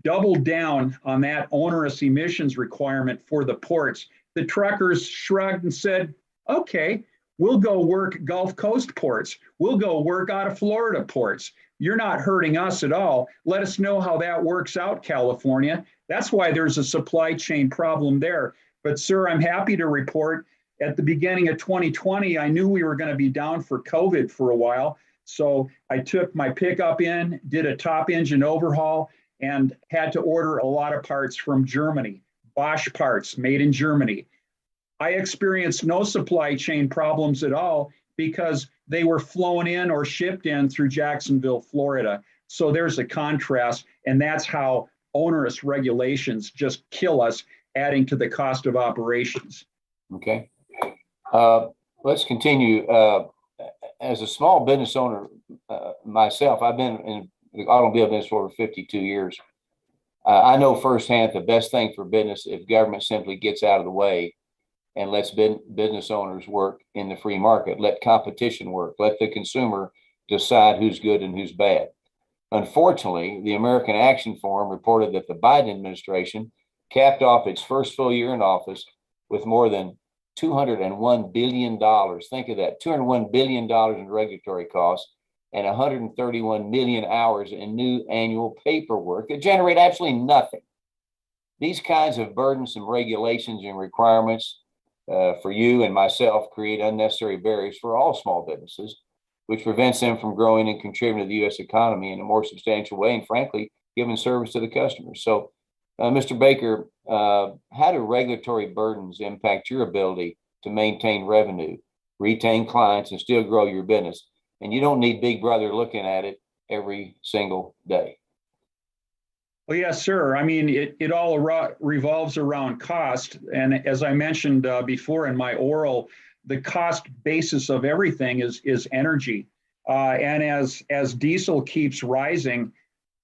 doubled down on that onerous emissions requirement for the ports, the truckers shrugged and said, okay, we'll go work Gulf Coast ports. We'll go work out of Florida ports. You're not hurting us at all. Let us know how that works out, California. That's why there's a supply chain problem there. But sir, I'm happy to report at the beginning of 2020, I knew we were going to be down for COVID for a while. So I took my pickup in, did a top engine overhaul, and had to order a lot of parts from Germany, Bosch parts made in Germany. I experienced no supply chain problems at all because they were flown in or shipped in through Jacksonville, Florida. So there's a contrast, and that's how onerous regulations just kill us, adding to the cost of operations. Okay. Let's continue. As a small business owner myself, I've been in the automobile business for over 52 years. I know firsthand the best thing for business if government simply gets out of the way and lets business owners work in the free market, let competition work, let the consumer decide who's good and who's bad. Unfortunately, the American Action Forum reported that the Biden administration capped off its first full year in office with more than $201 billion. Think of that, $201 billion in regulatory costs and 131 million hours in new annual paperwork that generate absolutely nothing. These kinds of burdensome regulations and requirements for you and myself create unnecessary barriers for all small businesses, which prevents them from growing and contributing to the U.S. economy in a more substantial way and, frankly, giving service to the customers. So, Mr. Baker, how do regulatory burdens impact your ability to maintain revenue, retain clients, and still grow your business? And you don't need Big Brother looking at it every single day. Well, yes, sir. I mean, it all revolves around cost. And as I mentioned before in my oral, the cost basis of everything is energy. And as diesel keeps rising,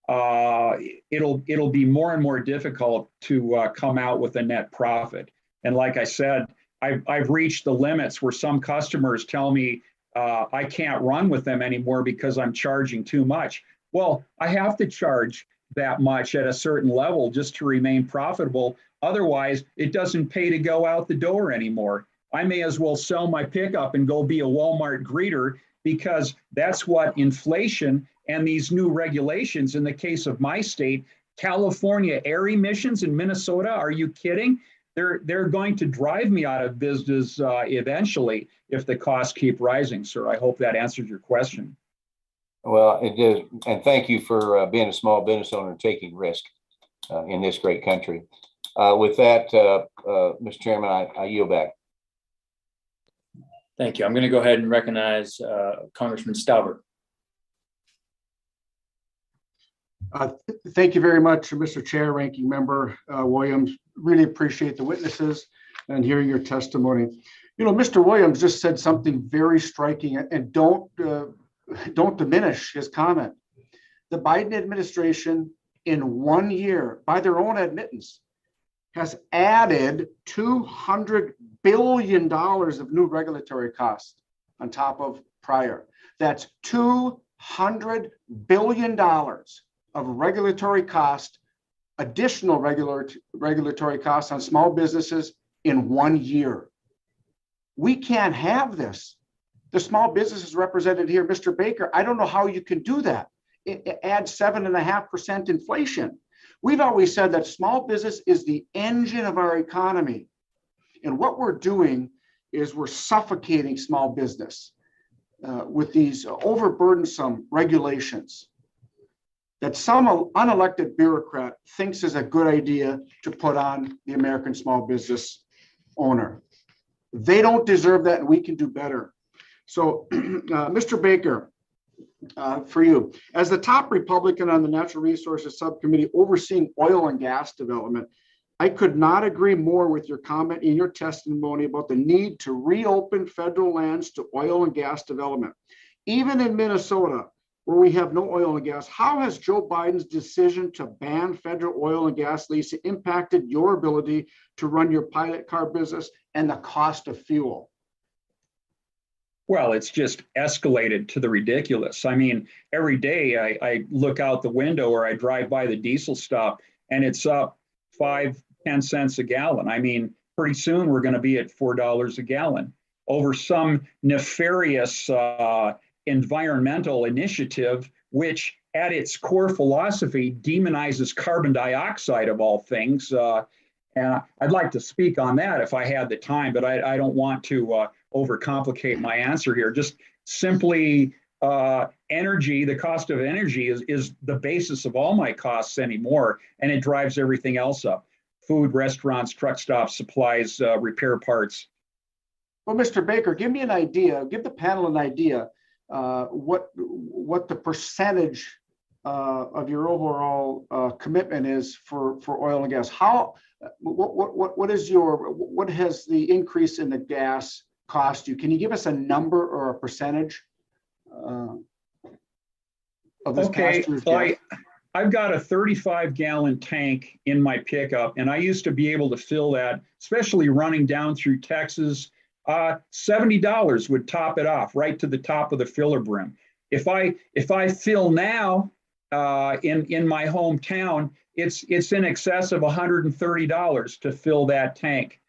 it'll be more and more difficult to come out with a net profit. And like I said, I've reached the limits where some customers tell me I can't run with them anymore because I'm charging too much. Well, I have to charge that much at a certain level just to remain profitable. Otherwise, it doesn't pay to go out the door anymore. I may as well sell my pickup and go be a Walmart greeter because that's what inflation and these new regulations, in the case of my state, California air emissions in Minnesota, are you kidding? They're going to drive me out of business eventually if the costs keep rising, sir. I hope that answers your question. Well, it did. And thank you for being a small business owner and taking risk in this great country. With that, Mr. Chairman, I yield back. Thank you. I'm going to go ahead and recognize Congressman Stalbert. Thank you very much, Mr. Chair, Ranking Member Williams. Really appreciate the witnesses and hearing your testimony. You know, Mr. Williams just said something very striking, and don't diminish his comment. The Biden administration, in 1 year, by their own admittance, has added $200 billion of new regulatory costs on top of prior. That's $200 billion of regulatory cost additional regulatory costs on small businesses in 1 year. We can't have this. The small businesses represented here, Mr. Baker, I don't know how you can do that. It adds 7.5% inflation. We've always said that small business is the engine of our economy. And what we're doing is we're suffocating small business with these overburdensome regulations that some unelected bureaucrat thinks is a good idea to put on the American small business owner. They don't deserve that, and we can do better. So, Mr. Baker, for you, as the top Republican on the Natural Resources Subcommittee overseeing oil and gas development, I could not agree more with your comment in your testimony about the need to reopen federal lands to oil and gas development. Even in Minnesota, where we have no oil and gas, how has Joe Biden's decision to ban federal oil and gas leasing impacted your ability to run your pilot car business and the cost of fuel? Well, it's just escalated to the ridiculous. I mean, every day I look out the window or I drive by the diesel stop and it's up 5-10 cents a gallon. I mean, pretty soon we're going to be at $4 a gallon over some nefarious environmental initiative, which at its core philosophy demonizes carbon dioxide of all things. And I'd like to speak on that if I had the time, but I don't want to overcomplicate my answer here. Just simply energy, the cost of energy is the basis of all my costs anymore, and it drives everything else up. Food, restaurants, truck stops, supplies, repair parts. Well, Mr. Baker, give me an idea, give the panel an idea what the percentage of your overall commitment is for oil and gas. What has the increase in the gas cost you? Can you give us a number or a percentage of this? Okay, I've got a 35-gallon tank in my pickup, and I used to be able to fill that, especially running down through Texas. $70 would top it off right to the top of the filler brim. If I fill now in my hometown, it's in excess of $130 to fill that tank.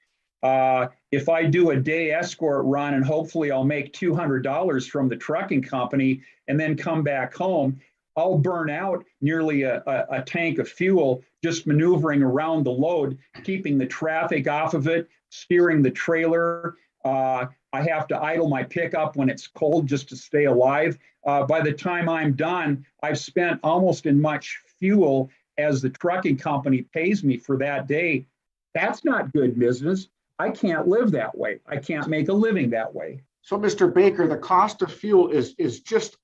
If I do a day escort run and hopefully I'll make $200 from the trucking company and then come back home, I'll burn out nearly a tank of fuel just maneuvering around the load, keeping the traffic off of it, steering the trailer. I have to idle my pickup when it's cold just to stay alive. By the time I'm done, I've spent almost as much fuel as the trucking company pays me for that day. That's not good business. I can't live that way. I can't make a living that way. So, Mr. Baker, the cost of fuel is just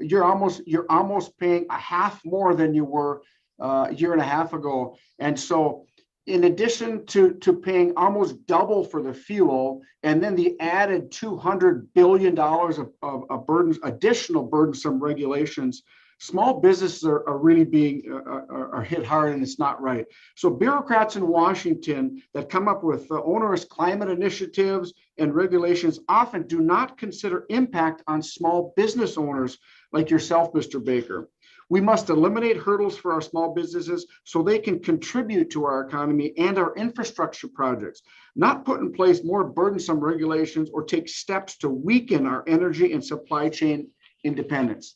you're almost paying a half more than you were a year and a half ago. And so, in addition to paying almost double for the fuel, and then the added $200 billion of burdens, additional burdensome regulations, small businesses are really being are hit hard, and it's not right. So bureaucrats in Washington that come up with onerous climate initiatives and regulations often do not consider impact on small business owners like yourself, Mr. Baker. We must eliminate hurdles for our small businesses so they can contribute to our economy and our infrastructure projects, not put in place more burdensome regulations or take steps to weaken our energy and supply chain independence.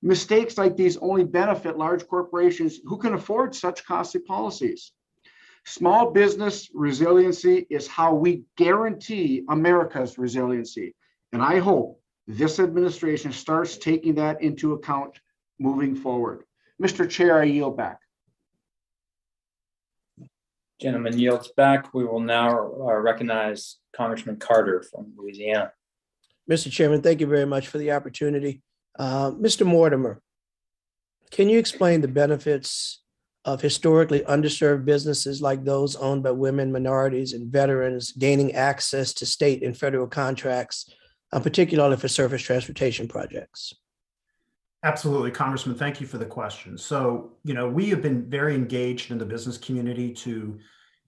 Mistakes like these only benefit large corporations who can afford such costly policies. Small business resiliency is how we guarantee America's resiliency. And I hope this administration starts taking that into account moving forward. Mr. Chair, I yield back. Gentleman yields back. We will now recognize Congressman Carter from Louisiana. Mr. Chairman, thank you very much for the opportunity. Mr. Mortimer, can you explain the benefits of historically underserved businesses like those owned by women, minorities, and veterans gaining access to state and federal contracts, particularly for surface transportation projects? Absolutely, Congressman. Thank you for the question. So, we have been very engaged in the business community to,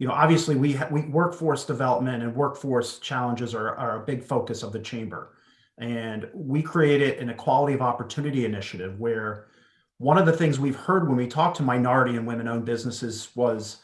obviously we workforce development and workforce challenges are a big focus of the chamber. And we created an equality of opportunity initiative where one of the things we've heard when we talk to minority and women-owned businesses was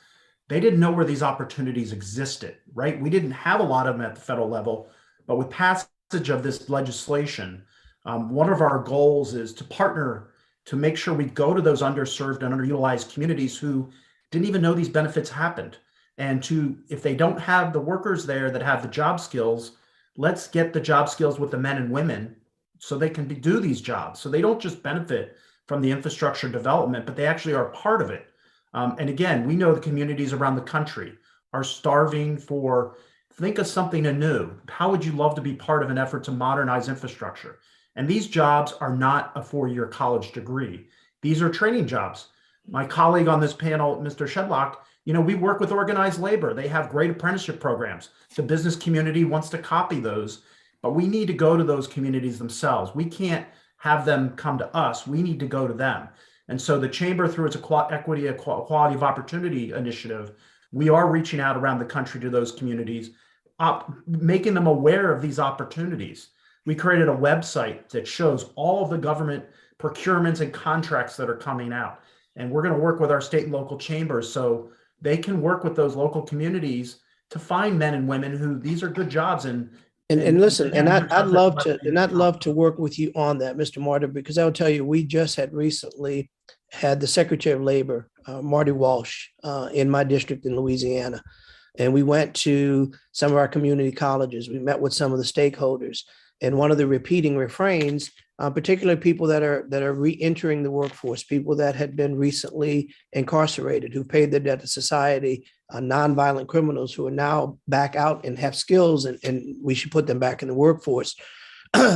they didn't know where these opportunities existed, right? We didn't have a lot of them at the federal level, but with passage of this legislation, one of our goals is to partner to make sure we go to those underserved and underutilized communities who didn't even know these benefits happened. And to, if they don't have the workers there that have the job skills, let's get the job skills with the men and women so they can do these jobs. So they don't just benefit from the infrastructure development, but they actually are part of it. And again, we know the communities around the country are starving for, think of something anew. How would you love to be part of an effort to modernize infrastructure? And these jobs are not a four-year college degree. These are training jobs. My colleague on this panel, Mr. Shedlock, we work with organized labor. They have great apprenticeship programs. The business community wants to copy those, but we need to go to those communities themselves. We can't have them come to us. We need to go to them. And so the Chamber, through its Equity, Equality of Opportunity initiative, we are reaching out around the country to those communities, making them aware of these opportunities. We created a website that shows all of the government procurements and contracts that are coming out. And we're going to work with our state and local chambers so they can work with those local communities to find men and women who these are good jobs. And listen, and I'd love to work with you on that, Mr. Mortimer, because I'll tell you, we just had recently had the Secretary of Labor, Marty Walsh, in my district in Louisiana. And we went to some of our community colleges. We met with some of the stakeholders. And one of the repeating refrains, particularly people that are re-entering the workforce, people that had been recently incarcerated, who paid their debt to society, nonviolent criminals who are now back out and have skills, and we should put them back in the workforce,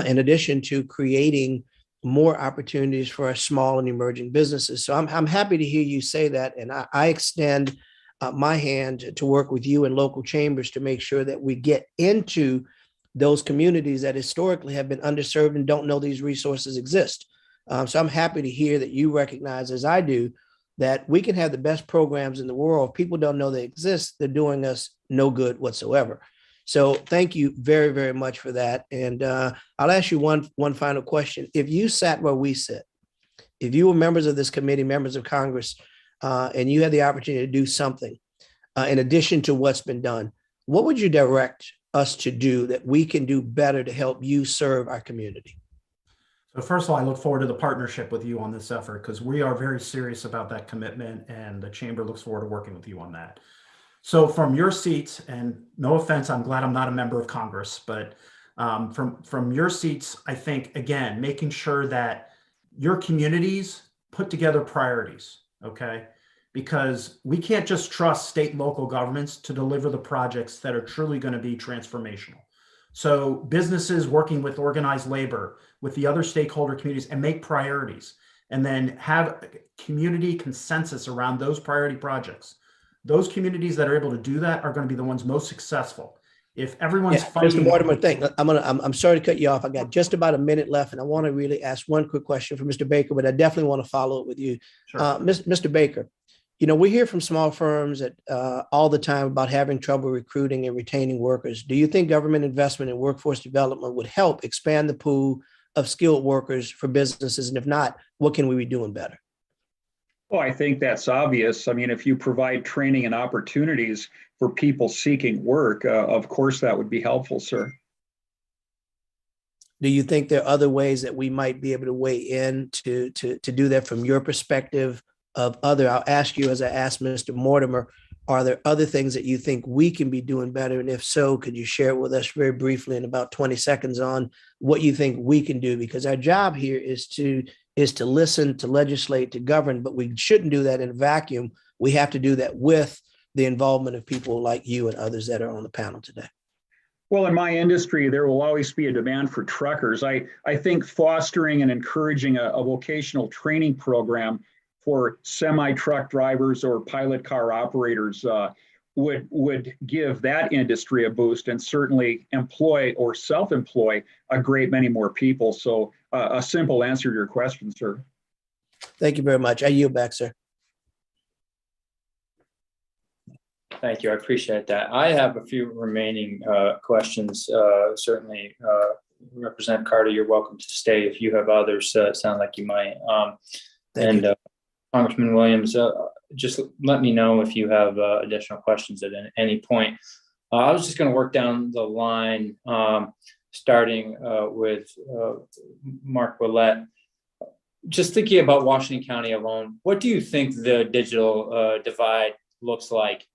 in addition to creating more opportunities for our small and emerging businesses. So I'm happy to hear you say that, and I extend my hand to work with you and local chambers to make sure that we get into those communities that historically have been underserved and don't know these resources exist. So I'm happy to hear that you recognize, as I do, that we can have the best programs in the world. If people don't know they exist, they're doing us no good whatsoever. So thank you very, very much for that. And I'll ask you one final question. If you sat where we sit, if you were members of this committee, members of Congress, and you had the opportunity to do something in addition to what's been done, what would you direct us to do that we can do better to help you serve our community? So first of all, I look forward to the partnership with you on this effort because we are very serious about that commitment, and the Chamber looks forward to working with you on that. So from your seats, and no offense, I'm glad I'm not a member of Congress, but from your seats, I think, again, making sure that your communities put together priorities, okay? Because we can't just trust state and local governments to deliver the projects that are truly going to be transformational. So businesses working with organized labor, with the other stakeholder communities, and make priorities, and then have community consensus around those priority projects. Those communities that are able to do that are going to be the ones most successful. If everyone's Mr. Mortimer, I'm sorry to cut you off. I got just about a minute left, and I want to really ask one quick question for Mr. Baker, but I definitely want to follow up with you. Sure. Mr. Baker, we hear from small firms that all the time about having trouble recruiting and retaining workers. Do you think government investment in workforce development would help expand the pool of skilled workers for businesses? And if not, what can we be doing better? Well, I think that's obvious. I mean, if you provide training and opportunities for people seeking work, of course, that would be helpful, sir. Do you think there are other ways that we might be able to weigh in to do that from your perspective of I'll ask you, as I asked Mr. Mortimer, are there other things that you think we can be doing better? And if so, could you share with us very briefly in about 20 seconds on what you think we can do? Because our job here is to listen, to legislate, to govern, but we shouldn't do that in a vacuum. We have to do that with the involvement of people like you and others that are on the panel today. Well, in my industry, there will always be a demand for truckers. I think fostering and encouraging a vocational training program for semi-truck drivers or pilot car operators would give that industry a boost and certainly employ or self-employ a great many more people. So a simple answer to your question, sir. Thank you very much. I yield back, sir. Thank you. I appreciate that. I have a few remaining questions. Certainly, Representative Carter, you're welcome to stay if you have others. Sound like you might. Thank you. Congressman Williams, just let me know if you have additional questions at any point. I was just going to work down the line, starting with Mark Ouellette. Just thinking about Washington County alone, what do you think the digital divide looks like,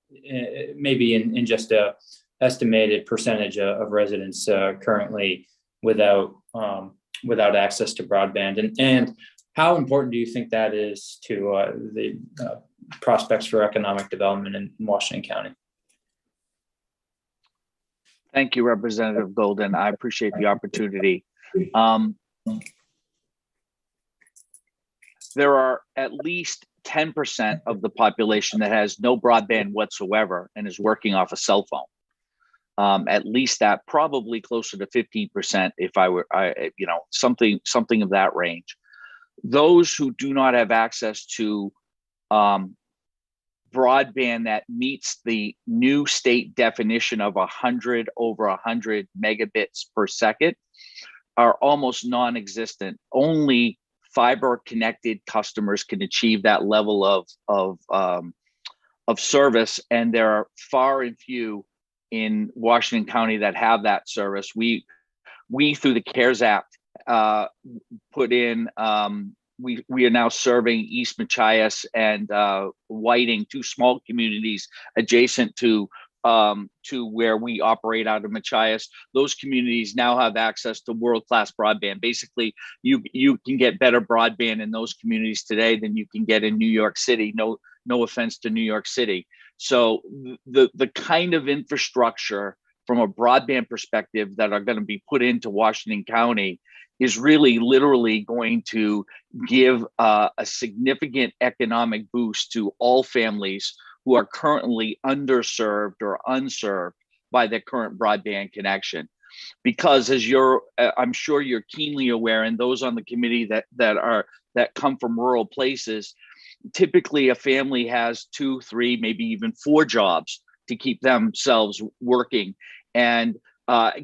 maybe in just a estimated percentage of residents currently without access to broadband, and how important do you think that is to the prospects for economic development in Washington County? Thank you, Representative Golden. I appreciate the opportunity. There are at least 10% of the population that has no broadband whatsoever and is working off a cell phone. At least that, probably closer to 15% if I were, something of that range. Those who do not have access to broadband that meets the new state definition of 100 over 100 megabits per second are almost non-existent. Only fiber connected customers can achieve that level of service, and there are far and few in Washington County that have that service. We through the CARES Act put in, we are now serving East Machias and Whiting, two small communities adjacent to where we operate out of Machias. Those communities now have access to world-class broadband. Basically, you can get better broadband in those communities today than you can get in New York City. No offense to New York City. So the kind of infrastructure from a broadband perspective that are going to be put into Washington County is really literally going to give a significant economic boost to all families who are currently underserved or unserved by their current broadband connection. Because as I'm sure you're keenly aware, and those on the committee that come from rural places, typically a family has 2, 3, maybe even 4 jobs to keep themselves working, and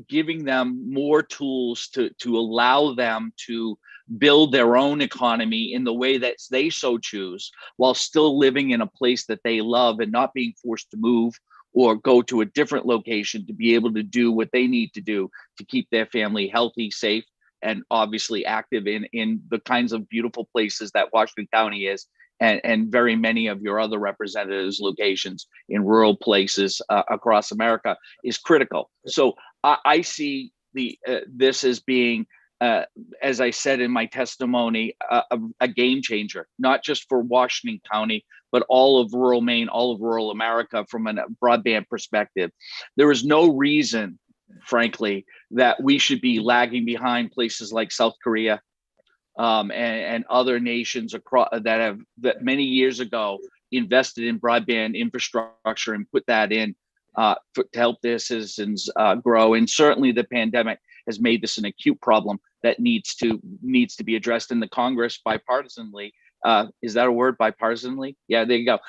giving them more tools to allow them to build their own economy in the way that they so choose, while still living in a place that they love and not being forced to move or go to a different location to be able to do what they need to do to keep their family healthy, safe, and obviously active in the kinds of beautiful places that Washington County is, and very many of your other representatives' locations in rural places across America is critical. So I see this as being, as I said in my testimony, a game changer, not just for Washington County, but all of rural Maine, all of rural America from a broadband perspective. There is no reason, frankly, that we should be lagging behind places like South Korea and other nations across that many years ago invested in broadband infrastructure and put that in to help their citizens grow. And certainly the pandemic has made this an acute problem that needs to be addressed in the Congress bipartisanly. Is that a word, bipartisanly? Yeah, there you go.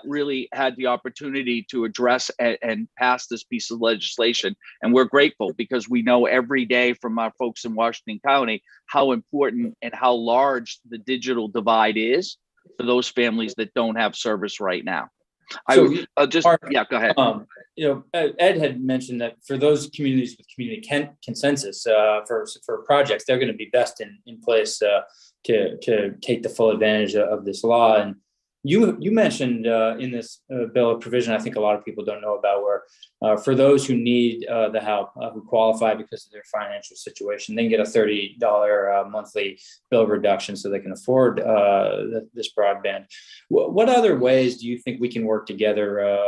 Really had the opportunity to address and pass this piece of legislation. And we're grateful because we know every day from our folks in Washington County how important and how large the digital divide is for those families that don't have service right now. So, yeah, go ahead. Ed had mentioned that for those communities with community consensus for projects, they're going to be best in place to take the full advantage of this law. And you mentioned in this bill a provision I think a lot of people don't know about, where for those who need the help, who qualify because of their financial situation, they can get a $30 monthly bill reduction so they can afford this broadband. What other ways do you think we can work together,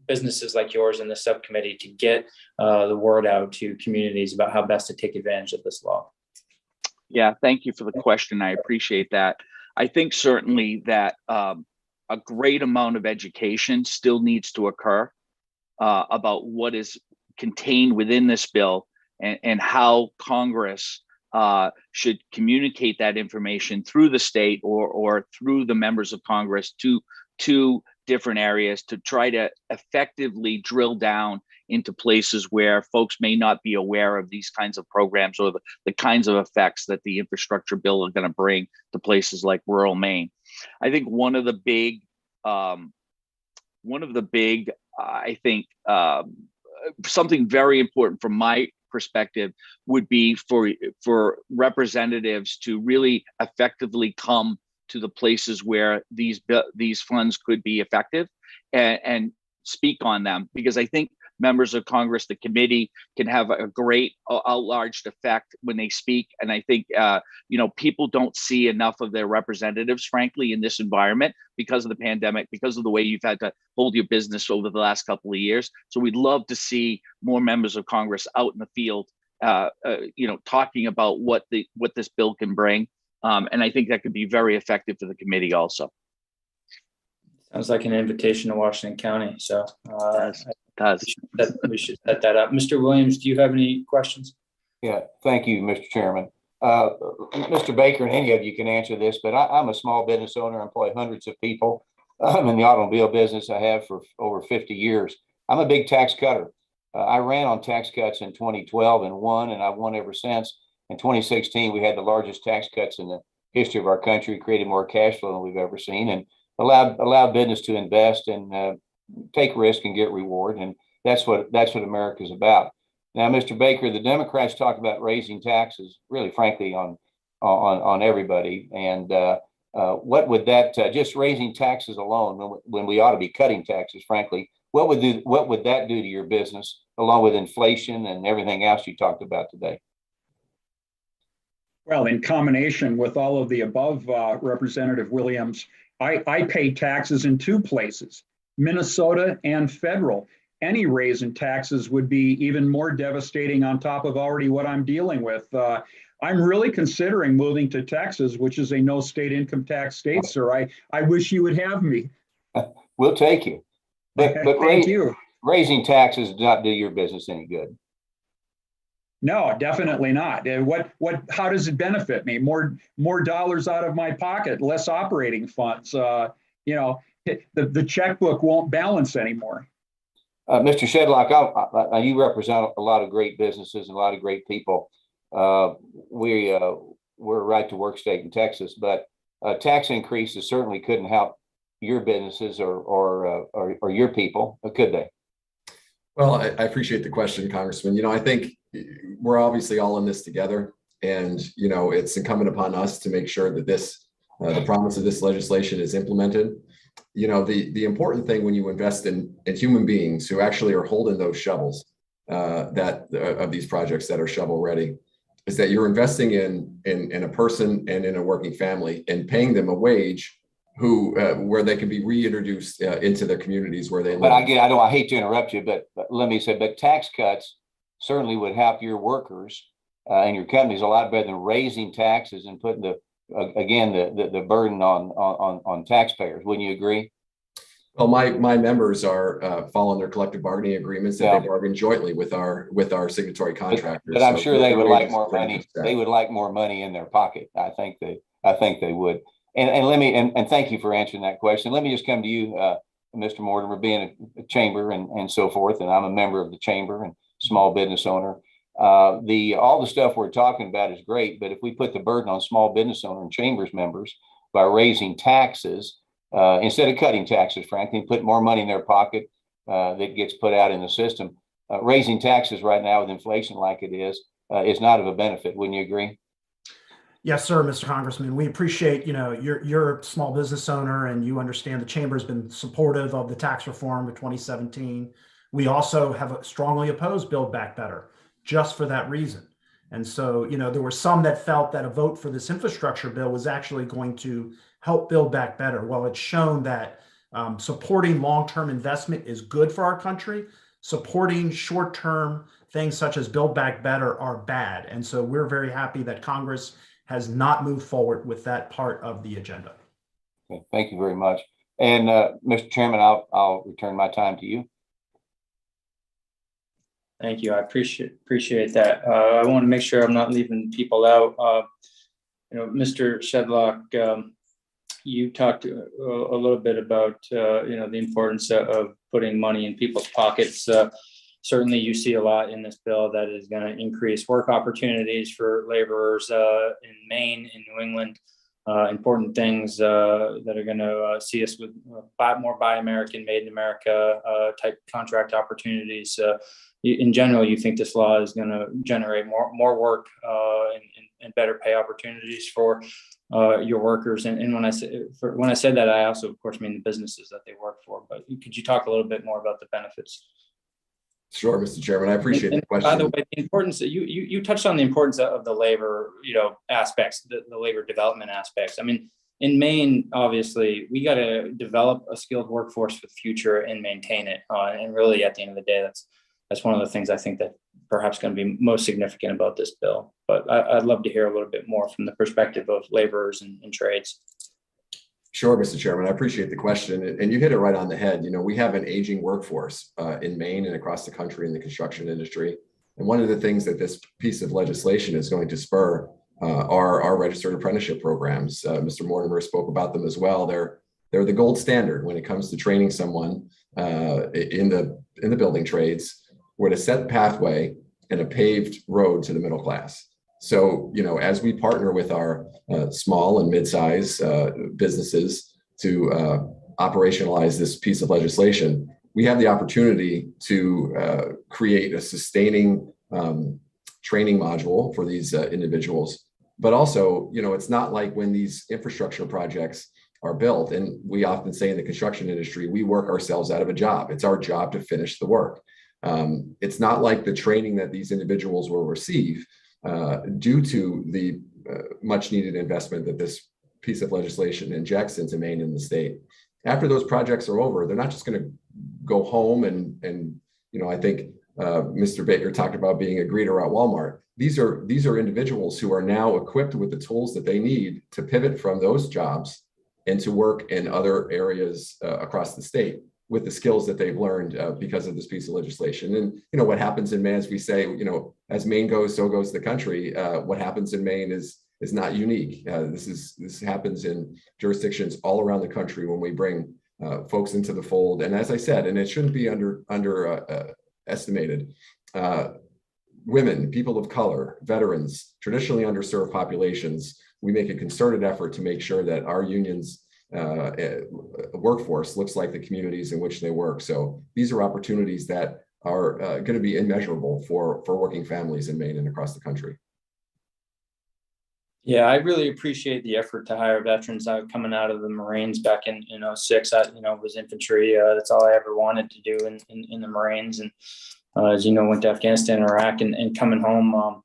businesses like yours in the subcommittee, to get the word out to communities about how best to take advantage of this law? Yeah, thank you for the question. I appreciate that. I think certainly that a great amount of education still needs to occur about what is contained within this bill and how Congress should communicate that information through the state or through the members of Congress to different areas to try to effectively drill down into places where folks may not be aware of these kinds of programs or the kinds of effects that the infrastructure bill is going to bring to places like rural Maine. I think one of the big, I think, something very important from my perspective would be for representatives to really effectively come to the places where these funds could be effective and speak on them, because I think members of Congress, the committee, can have a great outarched effect when they speak. And I think, people don't see enough of their representatives, frankly, in this environment because of the pandemic, because of the way you've had to hold your business over the last couple of years. So we'd love to see more members of Congress out in the field, talking about what this bill can bring. And I think that could be very effective for the committee also. Sounds like an invitation to Washington County. So we should set that up. Mr. Williams, do you have any questions? Yeah, thank you, Mr. Chairman. Mr. Baker, and any of you can answer this, but I'm a small business owner, employ hundreds of people. I'm in the automobile business. I have for over 50 years. I'm a big tax cutter. I ran on tax cuts in 2012 and won, and I've won ever since. In 2016, we had the largest tax cuts in the history of our country, created more cash flow than we've ever seen, and allowed business to invest and take risk and get reward. And that's what America's about. Now, Mr. Baker, the Democrats talk about raising taxes, really, frankly, on everybody. And what would that just raising taxes alone, when we ought to be cutting taxes, frankly, what would that do to your business, along with inflation and everything else you talked about today? Well, in combination with all of the above, Representative Williams, I pay taxes in two places, Minnesota and federal. Any raise in taxes would be even more devastating on top of already what I'm dealing with. I'm really considering moving to Texas, which is a no state income tax state, sir. I wish you would have me. We'll take you. But Thank you. Raising taxes does not do your business any good. No, definitely not. How does it benefit me? More dollars out of my pocket, less operating funds. The checkbook won't balance anymore. Mr. Shedlock, you represent a lot of great businesses and a lot of great people. We're a right to work state in Texas, but tax increases certainly couldn't help your businesses or your people, could they? Well, I appreciate the question, Congressman. I think we're obviously all in this together, and it's incumbent upon us to make sure that the promise of this legislation is implemented. The important thing when you invest in human beings who actually are holding those shovels of these projects that are shovel ready is that you're investing in a person and in a working family and paying them a wage where they can be reintroduced into their communities where they live. But I hate to interrupt you, but let me say, but tax cuts certainly would help your workers and your companies a lot better than raising taxes and putting the burden on taxpayers. Wouldn't you agree? Well, my members are following their collective bargaining agreements that they bargain jointly with our signatory contractors. But I'm sure they would like more money. They would like more money in their pocket. I think they would. And thank you for answering that question. Let me just come to you, Mr. Mortimer, being a chamber and so forth, and I'm a member of the chamber and small business owner. All the stuff we're talking about is great, but if we put the burden on small business owner and chambers members by raising taxes instead of cutting taxes, frankly, put more money in their pocket that gets put out in the system, raising taxes right now with inflation like it is not of a benefit. Wouldn't you agree? Yes, sir, Mr. Congressman. We appreciate, you're a small business owner and you understand the chamber has been supportive of the tax reform of 2017. We also have strongly opposed Build Back Better just for that reason. And so, there were some that felt that a vote for this infrastructure bill was actually going to help Build Back Better. Well, it's shown that supporting long-term investment is good for our country. Supporting short-term things such as Build Back Better are bad. And so we're very happy that Congress has not moved forward with that part of the agenda. Okay, thank you very much. And Mr. Chairman, I'll return my time to you. Thank you. I appreciate that. I want to make sure I'm not leaving people out. Mr. Shedlock, you talked a little bit about the importance of putting money in people's pockets. certainly you see a lot in this bill that is going to increase work opportunities for laborers in Maine, in New England. Important things that are going to see us with more Buy American, Made in America type contract opportunities. In general, you think this law is going to generate more work and better pay opportunities for your workers. And when I said that, I also, of course, mean the businesses that they work for. But could you talk a little bit more about the benefits? Sure, Mr. Chairman, I appreciate the question. By the way, the importance that you touched on the importance of the labor, aspects, the labor development aspects. I mean, in Maine, obviously, we got to develop a skilled workforce for the future and maintain it. And really, at the end of the day, that's one of the things I think that perhaps going to be most significant about this bill. But I'd love to hear a little bit more from the perspective of laborers and trades. Sure, Mr. Chairman, I appreciate the question. And you hit it right on the head. We have an aging workforce in Maine and across the country in the construction industry. And one of the things that this piece of legislation is going to spur are our registered apprenticeship programs. Mr. Mortimer spoke about them as well. They're the gold standard when it comes to training someone in the building trades with a set pathway and a paved road to the middle class. So, as we partner with our small and mid-size businesses to operationalize this piece of legislation, we have the opportunity to create a sustaining training module for these individuals. But also, it's not like when these infrastructure projects are built, and we often say in the construction industry, we work ourselves out of a job. It's our job to finish the work. It's not like the training that these individuals will receive due to the much needed investment that this piece of legislation injects into Maine and the state. After those projects are over, they're not just going to go home and I think Mr. Baker talked about being a greeter at Walmart. These are individuals who are now equipped with the tools that they need to pivot from those jobs and to work in other areas across the state with the skills that they've learned because of this piece of legislation. And what happens in Maine, as we say, as Maine goes, so goes the country. What happens in Maine is not unique. This happens in jurisdictions all around the country when we bring folks into the fold. And as I said, and it shouldn't be underestimated, women, people of color, veterans, traditionally underserved populations, we make a concerted effort to make sure that our unions workforce looks like the communities in which they work. So these are opportunities that are going to be immeasurable for working families in Maine and across the country. Yeah, I really appreciate the effort to hire veterans. Coming out of the Marines back in 06, I was infantry. That's all I ever wanted to do in the Marines. And as you know, went to Afghanistan, Iraq, and coming home.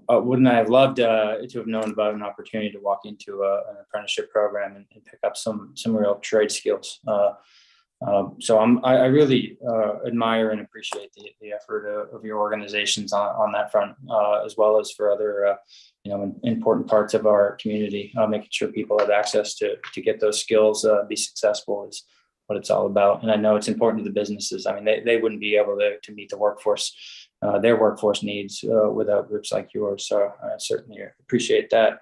Wouldn't I have loved to have known about an opportunity to walk into an apprenticeship program and pick up some real trade skills? So I really admire and appreciate the effort of your organizations on that front, as well as for other important parts of our community. Making sure people have access to get those skills, be successful is what it's all about. And I know it's important to the businesses. I mean, they wouldn't be able to meet the workforce, their workforce needs without groups like yours. So I certainly appreciate that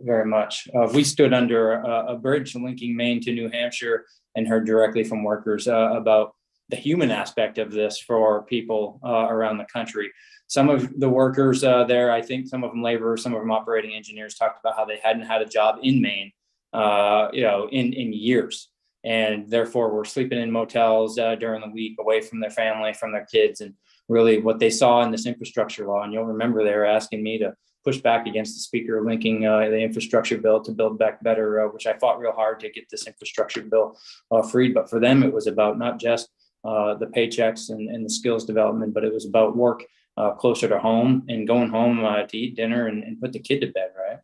very much. We stood under a bridge linking Maine to New Hampshire and heard directly from workers about the human aspect of this for people around the country. Some of the workers there, I think some of them laborers, some of them operating engineers, talked about how they hadn't had a job in Maine, in years. And therefore were sleeping in motels during the week, away from their family, from their kids, and really what they saw in this infrastructure law. And you'll remember they were asking me to push back against the speaker linking the infrastructure bill to Build Back Better, which I fought real hard to get this infrastructure bill freed. But for them, it was about not just the paychecks and the skills development, but it was about work closer to home and going home to eat dinner and put the kid to bed, right?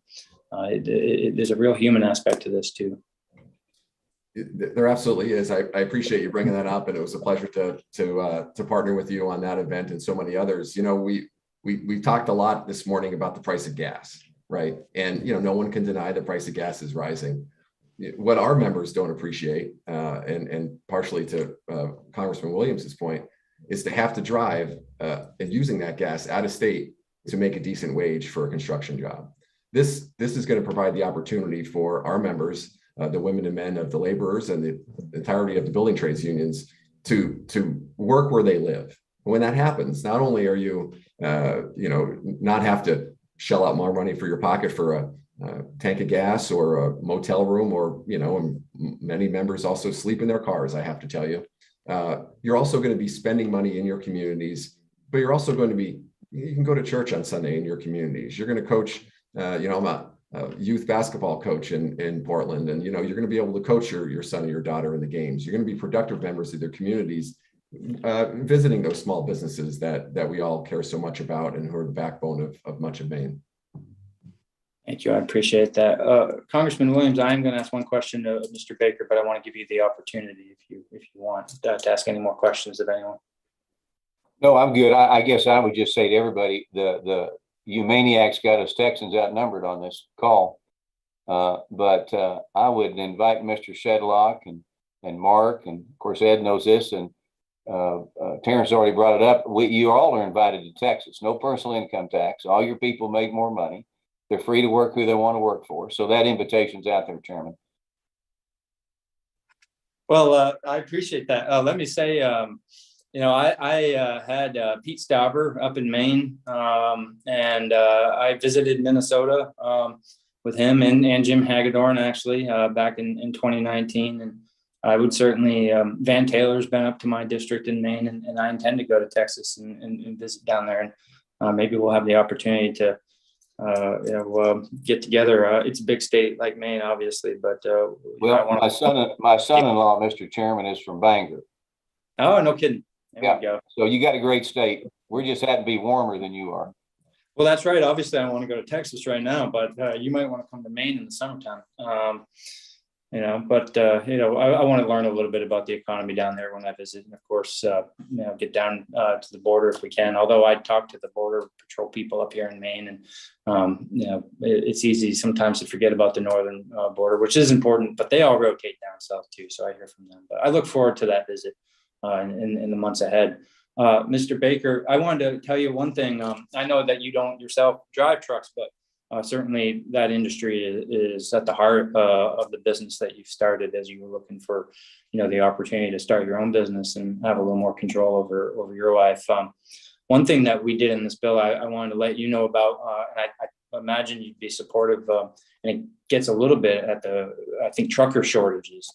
There's a real human aspect to this too. There absolutely is. I appreciate you bringing that up, and it was a pleasure to partner with you on that event and so many others. We talked a lot this morning about the price of gas, right? And no one can deny the price of gas is rising. What our members don't appreciate, and partially to Congressman Williams's point, is to have to drive and using that gas out of state to make a decent wage for a construction job. This is going to provide the opportunity for our members, the women and men of the laborers and the entirety of the building trades unions, to work where they live. When that happens, not only are you, not have to shell out more money for your pocket for a tank of gas or a motel room, or, and many members also sleep in their cars, I have to tell you. You're also going to be spending money in your communities, but you're also going to be, you can go to church on Sunday in your communities. You're going to coach, I'm a youth basketball coach in Portland, and, you're going to be able to coach your son or your daughter in the games. You're going to be productive members of their communities, visiting those small businesses that we all care so much about and who are the backbone of much of Maine. Thank you. I appreciate that. Congressman Williams, I am going to ask one question to Mr. Baker, but I want to give you the opportunity if you want to ask any more questions of anyone. No, I'm good. I guess I would just say to everybody, you maniacs got us Texans outnumbered on this call. But I would invite Mr. Shedlock and Mark, and of course, Ed knows this, and Terrence already brought it up. You all are invited to Texas. No personal income tax. All your people make more money. They're free to work who they want to work for. So that invitation's out there, Chairman. Well, I appreciate that. Let me say, I had Pete Stauber up in Maine, and I visited Minnesota with him and Jim Hagedorn, actually, back in 2019. And I would certainly, Van Taylor's been up to my district in Maine, and I intend to go to Texas and visit down there. And maybe we'll have the opportunity to get together. It's a big state like Maine, obviously, but my son-in-law, Mr. Chairman, is from Bangor. Oh, no kidding. There we go. So you got a great state. We're just happen to be warmer than you are. Well, that's right. Obviously, I want to go to Texas right now, but you might want to come to Maine in the summertime. I want to learn a little bit about the economy down there when I visit, and of course, get down to the border if we can. Although I talk to the border patrol people up here in Maine, and it's easy sometimes to forget about the northern border, which is important. But they all rotate down south too, so I hear from them. But I look forward to that visit in the months ahead. Mr. Baker, I wanted to tell you one thing. I know that you don't yourself drive trucks, but certainly that industry is at the heart of the business that you've started as you were looking for, the opportunity to start your own business and have a little more control over your life. One thing that we did in this bill, I wanted to let you know about, and I imagine you'd be supportive, and it gets a little bit at I think, trucker shortages.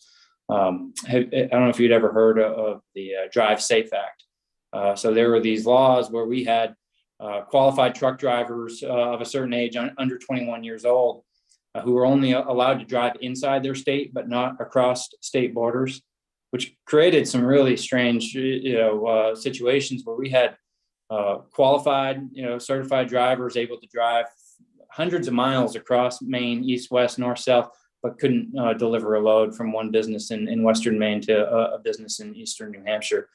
I don't know if you'd ever heard of the Drive Safe Act. So there were these laws where we had qualified truck drivers of a certain age, under 21 years old, who were only allowed to drive inside their state, but not across state borders, which created some really strange, situations where we had qualified, certified drivers able to drive hundreds of miles across Maine, east, west, north, south, but couldn't deliver a load from one business in Western Maine to a business in Eastern New Hampshire.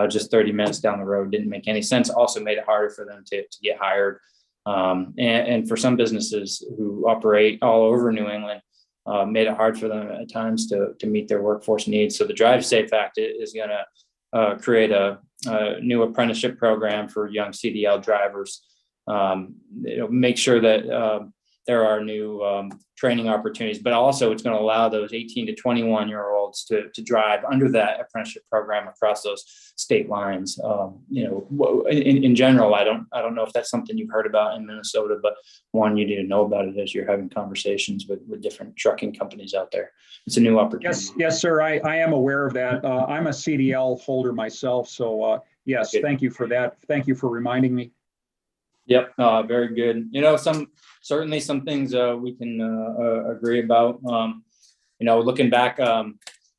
Just 30 minutes down the road. Didn't make any sense. Also made it harder for them to get hired. And for some businesses who operate all over New England, made it hard for them at times to meet their workforce needs. So the Drive Safe Act is going to create a new apprenticeship program for young CDL drivers. Make sure that there are new training opportunities, but also it's going to allow those 18 to 21-year-olds to drive under that apprenticeship program across those state lines. In general, I don't know if that's something you've heard about in Minnesota, but you need to know about it as you're having conversations with different trucking companies out there. It's a new opportunity. Yes, sir. I am aware of that. I'm a CDL holder myself, so yes, thank you for that. Thank you for reminding me. Yep, very good. Certainly some things we can agree about. Looking back,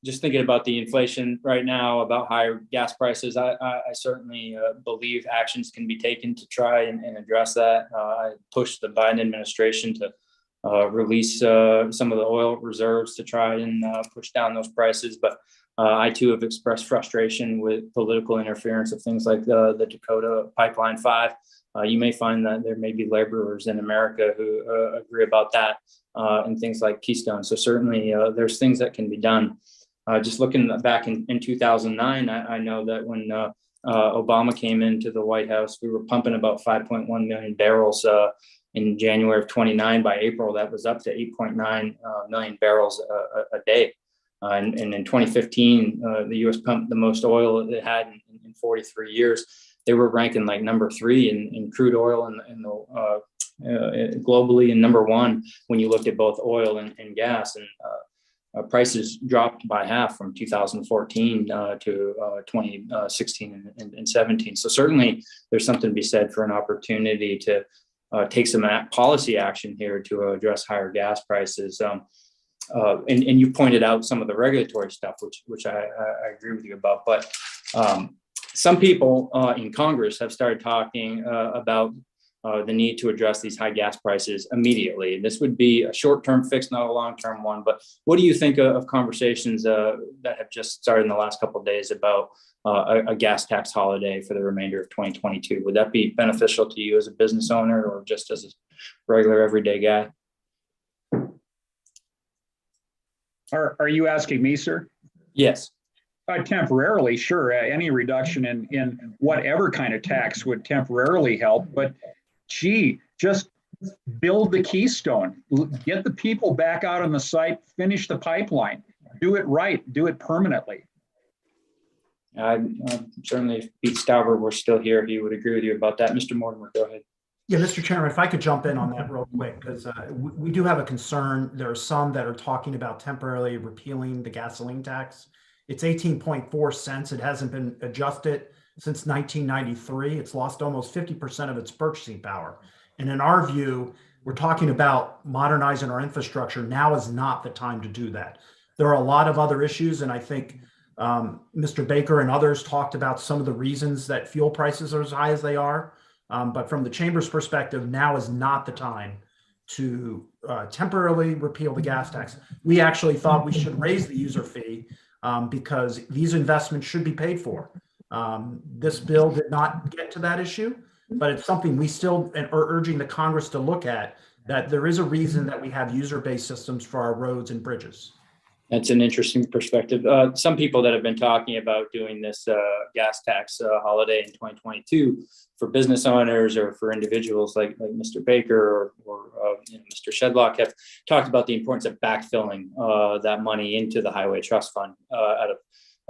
just thinking about the inflation right now, about higher gas prices, I certainly believe actions can be taken to try and address that. I pushed the Biden administration to release some of the oil reserves to try and push down those prices. But I too have expressed frustration with political interference of things like the Dakota Pipeline 5. You may find that there may be laborers in America who agree about that and things like Keystone. So certainly there's things that can be done. Just looking back in 2009, I know that when Obama came into the White House, we were pumping about 5.1 million barrels in January of 29. By April, that was up to 8.9 million barrels a day. And in 2015, the U.S. pumped the most oil it had in 43 years. They were ranking like number 3 in crude oil globally, and number 1 when you looked at both oil and gas. And prices dropped by half from 2014 to 2016 and 17. So certainly there's something to be said for an opportunity to take some policy action here to address higher gas prices. And you pointed out some of the regulatory stuff, which I agree with you about. But some people in Congress have started talking about the need to address these high gas prices immediately. This would be a short-term fix, not a long-term one. But what do you think of conversations that have just started in the last couple of days about a gas tax holiday for the remainder of 2022? Would that be beneficial to you as a business owner or just as a regular everyday guy? Are you asking me, sir? Yes. Temporarily, sure. Any reduction in whatever kind of tax would temporarily help. But gee, just build the keystone, get the people back out on the site, finish the pipeline, do it right, do it permanently. Certainly, if Pete Stauber were still here, he would agree with you about that. Mr. Mortimer, go ahead. Yeah, Mr. Chairman, if I could jump in on that real quick, because we do have a concern. There are some that are talking about temporarily repealing the gasoline tax. It's 18.4 cents. It hasn't been adjusted since 1993. It's lost almost 50% of its purchasing power. And in our view, we're talking about modernizing our infrastructure. Now is not the time to do that. There are a lot of other issues, and I think Mr. Baker and others talked about some of the reasons that fuel prices are as high as they are. But from the chamber's perspective, now is not the time to temporarily repeal the gas tax. We actually thought we should raise the user fee because these investments should be paid for. This bill did not get to that issue, but it's something we still are urging the Congress to look at, that there is a reason that we have user-based systems for our roads and bridges. That's an interesting perspective. Some people that have been talking about doing this gas tax holiday in 2022 for business owners or for individuals like Mr. Baker or Mr. Shedlock have talked about the importance of backfilling that money into the Highway Trust Fund out of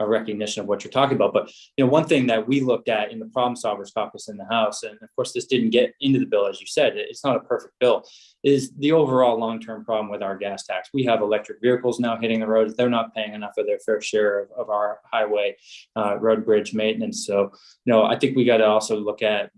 a recognition of what you're talking about. But one thing that we looked at in the Problem Solvers Caucus in the House, and of course this didn't get into the bill, as you said, it's not a perfect bill, is the overall long-term problem with our gas tax. We have electric vehicles now hitting the roads. They're not paying enough of their fair share of our highway road bridge maintenance. So, I think we got to also look at,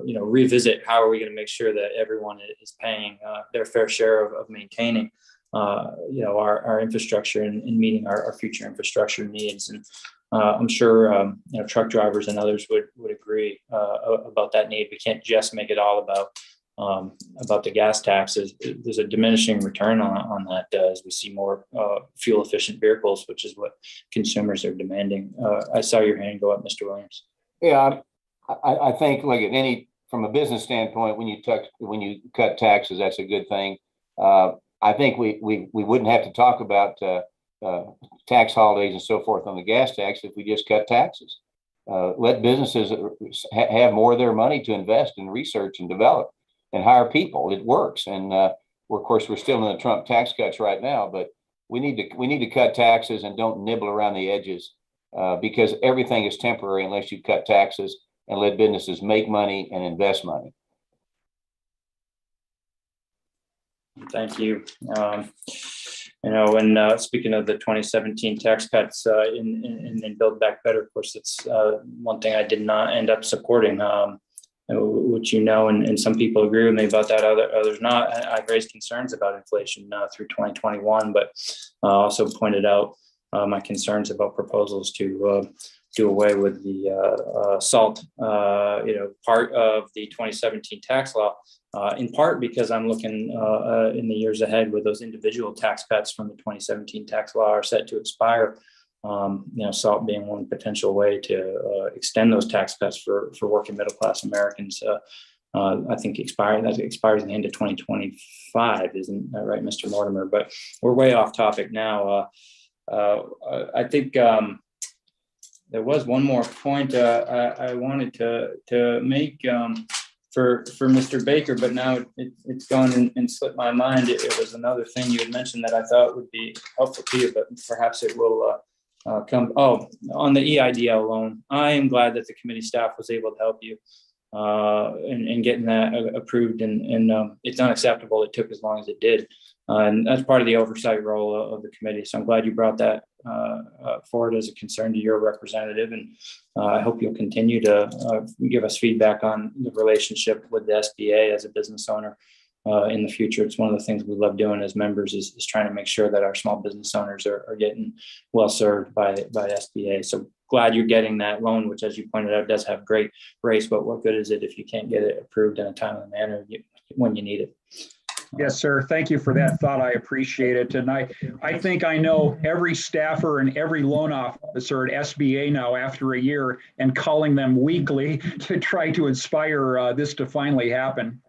revisit how are we going to make sure that everyone is paying their fair share of maintaining our infrastructure and meeting our future infrastructure needs. And I'm sure truck drivers and others would agree about that need. We can't just make it all about the gas taxes. There's a diminishing return on that as we see more fuel efficient vehicles, which is what consumers are demanding. I saw your hand go up, Mr. Williams. Yeah, I think from a business standpoint, when you cut taxes, that's a good thing. I think we wouldn't have to talk about tax holidays and so forth on the gas tax if we just cut taxes. Let businesses have more of their money to invest in research and develop and hire people. It works. And of course, we're still in the Trump tax cuts right now, but we need to cut taxes and don't nibble around the edges because everything is temporary unless you cut taxes and let businesses make money and invest money. Thank you. When speaking of the 2017 tax cuts in Build Back Better, of course, it's one thing I did not end up supporting, which and some people agree with me about that, others not. I've raised concerns about inflation through 2021, but also pointed out my concerns about proposals to do away with the SALT, part of the 2017 tax law. In part because I'm looking in the years ahead with those individual tax cuts from the 2017 tax law are set to expire. SALT being one potential way to extend those tax cuts for working middle class Americans. I think expires in the end of 2025, isn't that right, Mr. Mortimer? But we're way off topic now. I think there was one more point I wanted to make. for Mr. Baker, but now it's gone and slipped my mind. It was another thing you had mentioned that I thought would be helpful to you, but perhaps it will come. Oh, on the EIDL loan, I am glad that the committee staff was able to help you in getting that approved, and it's unacceptable it took as long as it did. And that's part of the oversight role of the committee. So I'm glad you brought that forward as a concern to your representative. And I hope you'll continue to give us feedback on the relationship with the SBA as a business owner in the future. It's one of the things we love doing as members is trying to make sure that our small business owners are getting well served by SBA. So glad you're getting that loan, which, as you pointed out, does have great rates, but what good is it if you can't get it approved in a timely manner when you need it? Yes, sir. Thank you for that thought. I appreciate it. And I think I know every staffer and every loan officer at SBA now after a year, and calling them weekly to try to inspire this to finally happen.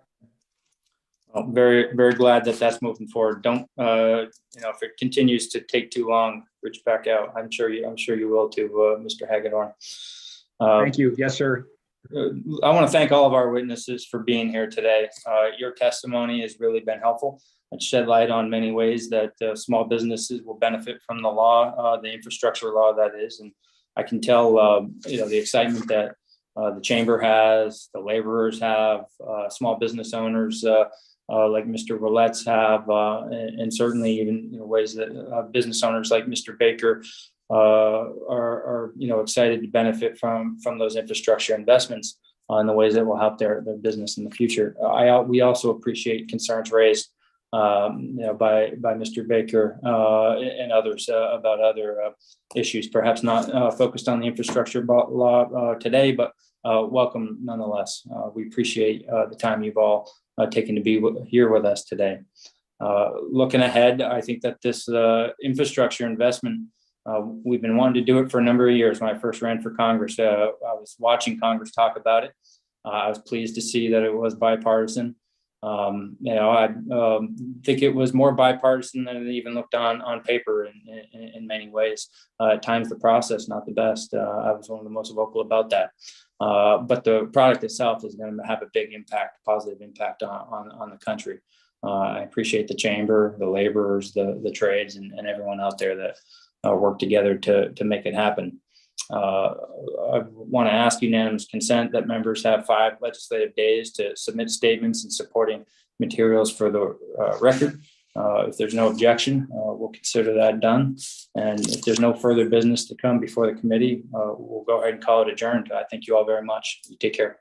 Well, very, very glad that that's moving forward. Don't, if it continues to take too long, reach back out. I'm sure you will too, Mr. Hagedorn. Thank you. Yes, sir. I want to thank all of our witnesses for being here today. Your testimony has really been helpful and shed light on many ways that small businesses will benefit from the law, the infrastructure law that is. And I can tell, the excitement that the chamber has, the laborers have, small business owners like Mr. Ouellette's have, and certainly even ways that business owners like Mr. Baker are excited to benefit from those infrastructure investments in the ways that will help their business in the future. We also appreciate concerns raised by Mr. Baker and others about other issues, perhaps not focused on the infrastructure law today, but welcome nonetheless. We appreciate the time you've all taken to be here with us today. Looking ahead, I think that this infrastructure investment, we've been wanting to do it for a number of years. When I first ran for Congress, I was watching Congress talk about it. I was pleased to see that it was bipartisan. I think it was more bipartisan than it even looked on paper in many ways. At times, the process not the best. I was one of the most vocal about that. But the product itself is going to have a big impact, positive impact on the country. I appreciate the chamber, the laborers, the trades, and everyone out there that work together to make it happen. I want to ask unanimous consent that members have 5 legislative days to submit statements and supporting materials for the record. If there's no objection, we'll consider that done. And if there's no further business to come before the committee, we'll go ahead and call it adjourned. I thank you all very much. You take care.